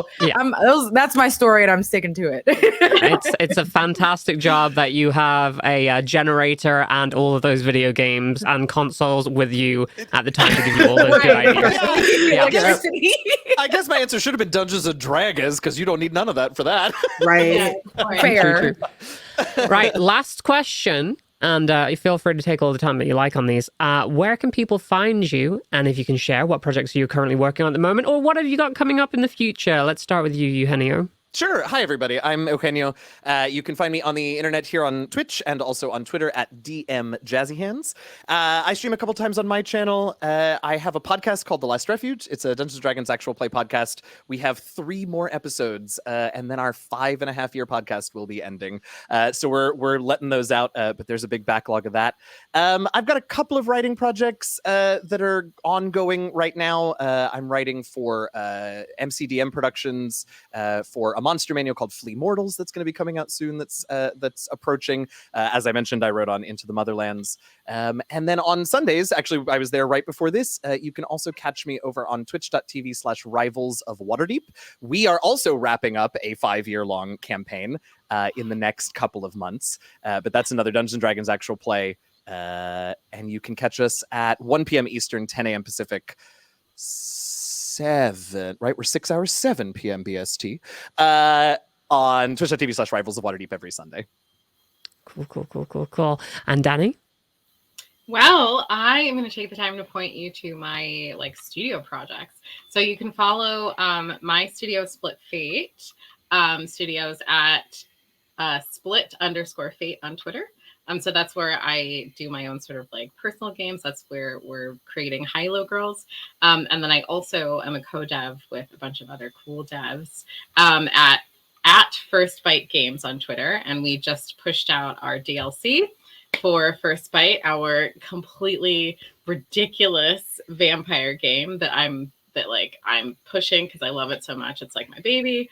that's my story and I'm sticking to it. It's a fantastic job that you have a generator and all of those video games and consoles with you at the time to give you all those good ideas. I guess my answer should have been Dungeons and Dragons because you don't need none of that for that. Right. Fair. Right, last question. And you feel free to take all the time that you like on these. Where can people find you? And if you can share, what projects are you currently working on at the moment? Or what have you got coming up in the future? Let's start with you, Eugenio. Sure. Hi, everybody. I'm Eugenio. You can find me on the internet here on Twitch and also on Twitter at DMJazzyHands. I stream a couple times on my channel. I have a podcast called The Last Refuge. It's a Dungeons & Dragons actual play podcast. We have 3 more episodes, and then our 5.5-year podcast will be ending. So we're letting those out, but there's a big backlog of that. I've got a couple of writing projects that are ongoing right now. I'm writing for MCDM Productions for a monster manual called Flea Mortals that's going to be coming out soon. That's approaching. As I mentioned, I wrote on Into the Motherlands. And then on Sundays, actually, I was there right before this. You can also catch me over on twitch.tv/Rivals of Waterdeep. We are also wrapping up a 5-year-long campaign in the next couple of months. But that's another Dungeons & Dragons actual play. And you can catch us at 1 p.m. Eastern, 10 a.m. Pacific, 7, right? We're 6 hours, 7 p.m. BST on twitch.tv/Rivals of Waterdeep every Sunday. Cool. And Danny? Well, I am going to take the time to point you to my studio projects. So you can follow my studio, Split Fate Studios, at split_fate on Twitter. So that's where I do my own sort of personal games. That's where we're creating Hilo Girls. And then I also am a co-dev with a bunch of other cool devs at First Bite Games on Twitter, and we just pushed out our DLC for First Bite, our completely ridiculous vampire game that I'm pushing because I love it so much. It's like my baby.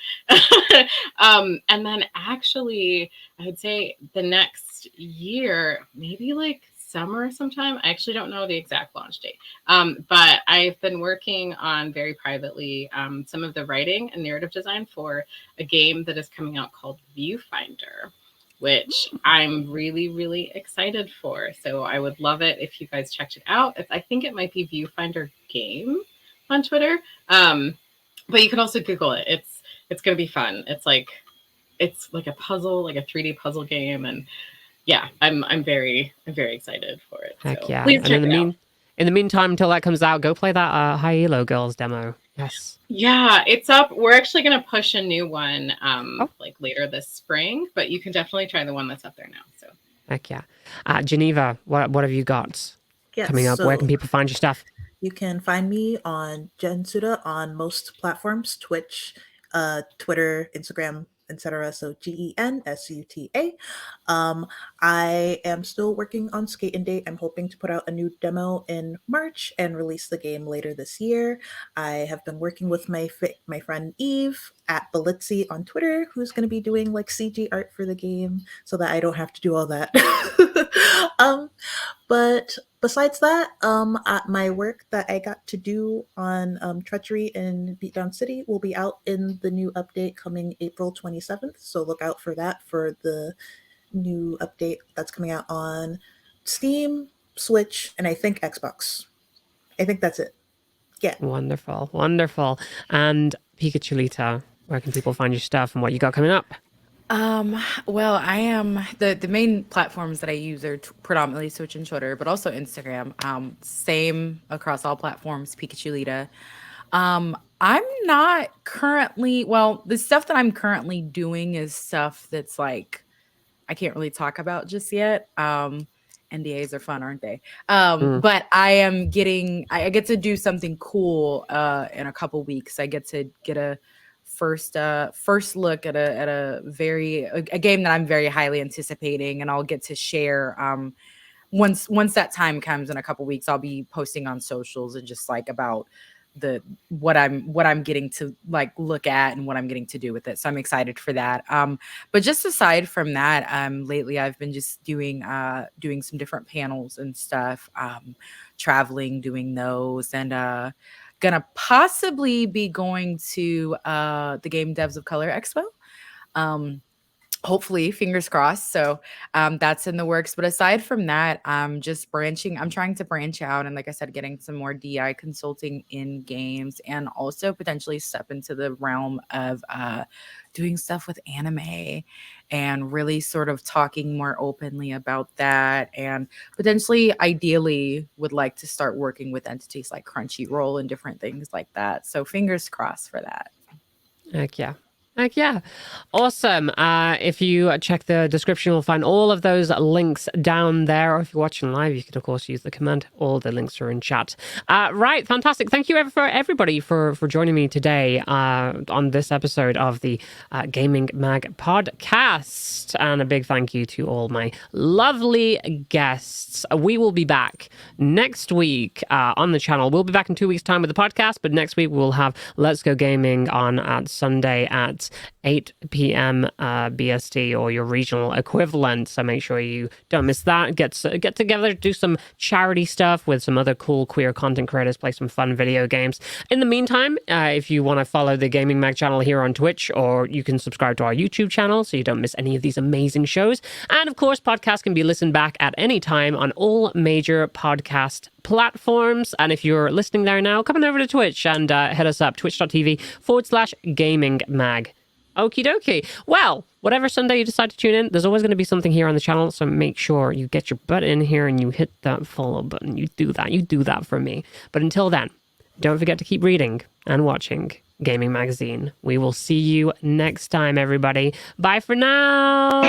And then actually, I would say the next year, maybe like summer sometime. I actually don't know the exact launch date. But I've been working on very privately some of the writing and narrative design for a game that is coming out called Viewfinder, which I'm really, really excited for. So I would love it if you guys checked it out. I think it might be Viewfinder Game on Twitter. But you can also Google it. It's going to be fun. It's like a puzzle, like a 3D puzzle game. And yeah, I'm very excited for it. Heck so yeah. Please And check it out. in the meantime, until that comes out, go play that High Elo Girls demo. Yes. Yeah, it's up. We're actually going to push a new one like later this spring, but you can definitely try the one that's up there now. So Heck yeah. Geneva, what have you got coming up? So Where can people find your stuff? you can find me on Gensuta on most platforms, Twitch, Twitter, Instagram, etc. So GENSUTA. I am still working on Skate and Date. I'm hoping to put out a new demo in March and release the game later this year. I have been working with my friend Eve at Belitzy on Twitter, who's going to be doing like CG art for the game so that I don't have to do all that. But besides that, my work that I got to do on Treachery in Beatdown City will be out in the new update coming April 27th. So look out for that for the new update that's coming out on Steam, Switch, and I think Xbox. I think that's it. Yeah. Wonderful. And Pikachulita, where can people find your stuff and what you got coming up? Well, I am the main platforms that I use are predominantly Switch and Twitter, but also Instagram. Same across all platforms, Pikachulita. I'm not currently, the stuff that I'm currently doing is stuff that's like I can't really talk about just yet. NDAs are fun, aren't they? But I get to do something cool in a couple weeks. I get to get a first look at a game that I'm very highly anticipating, and I'll get to share once that time comes in a couple weeks. I'll be posting on socials and just like about what I'm getting to like look at and what I'm getting to do with it. So I'm excited for that. But just aside from that, lately I've been just doing some different panels and stuff, traveling, doing those, and gonna possibly be going to the Game Devs of Color Expo. Hopefully, fingers crossed. So that's in the works. But aside from that, I'm trying to branch out. And like I said, getting some more DI consulting in games, and also potentially step into the realm of doing stuff with anime and really sort of talking more openly about that. And potentially, ideally, would like to start working with entities like Crunchyroll and different things like that. So fingers crossed for that. Heck yeah. Awesome. If you check the description, you'll find all of those links down there. Or if you're watching live, you can, of course, use the command. All the links are in chat. Right. Fantastic. Thank you everybody for joining me today on this episode of the Gaming Mag podcast. And a big thank you to all my lovely guests. We will be back next week on the channel. We'll be back in 2 weeks' time with the podcast, but next week we'll have Let's Go Gaming on at Sunday at 8 p.m. BST or your regional equivalent. So make sure you don't miss that. Get together, do some charity stuff with some other cool queer content creators, play some fun video games. In the meantime, if you want to follow the Gaming Mag channel here on Twitch, or you can subscribe to our YouTube channel so you don't miss any of these amazing shows. And of course, podcasts can be listened back at any time on all major podcast platforms. And if you're listening there now, come on over to Twitch and hit us up, twitch.tv/Gaming Mag. Okie dokie. Well, whatever Sunday you decide to tune in, there's always going to be something here on the channel, so make sure you get your butt in here and you hit that follow button. You do that for me. But until then, don't forget to keep reading and watching Gaming Magazine. We will see you next time, everybody. Bye for now.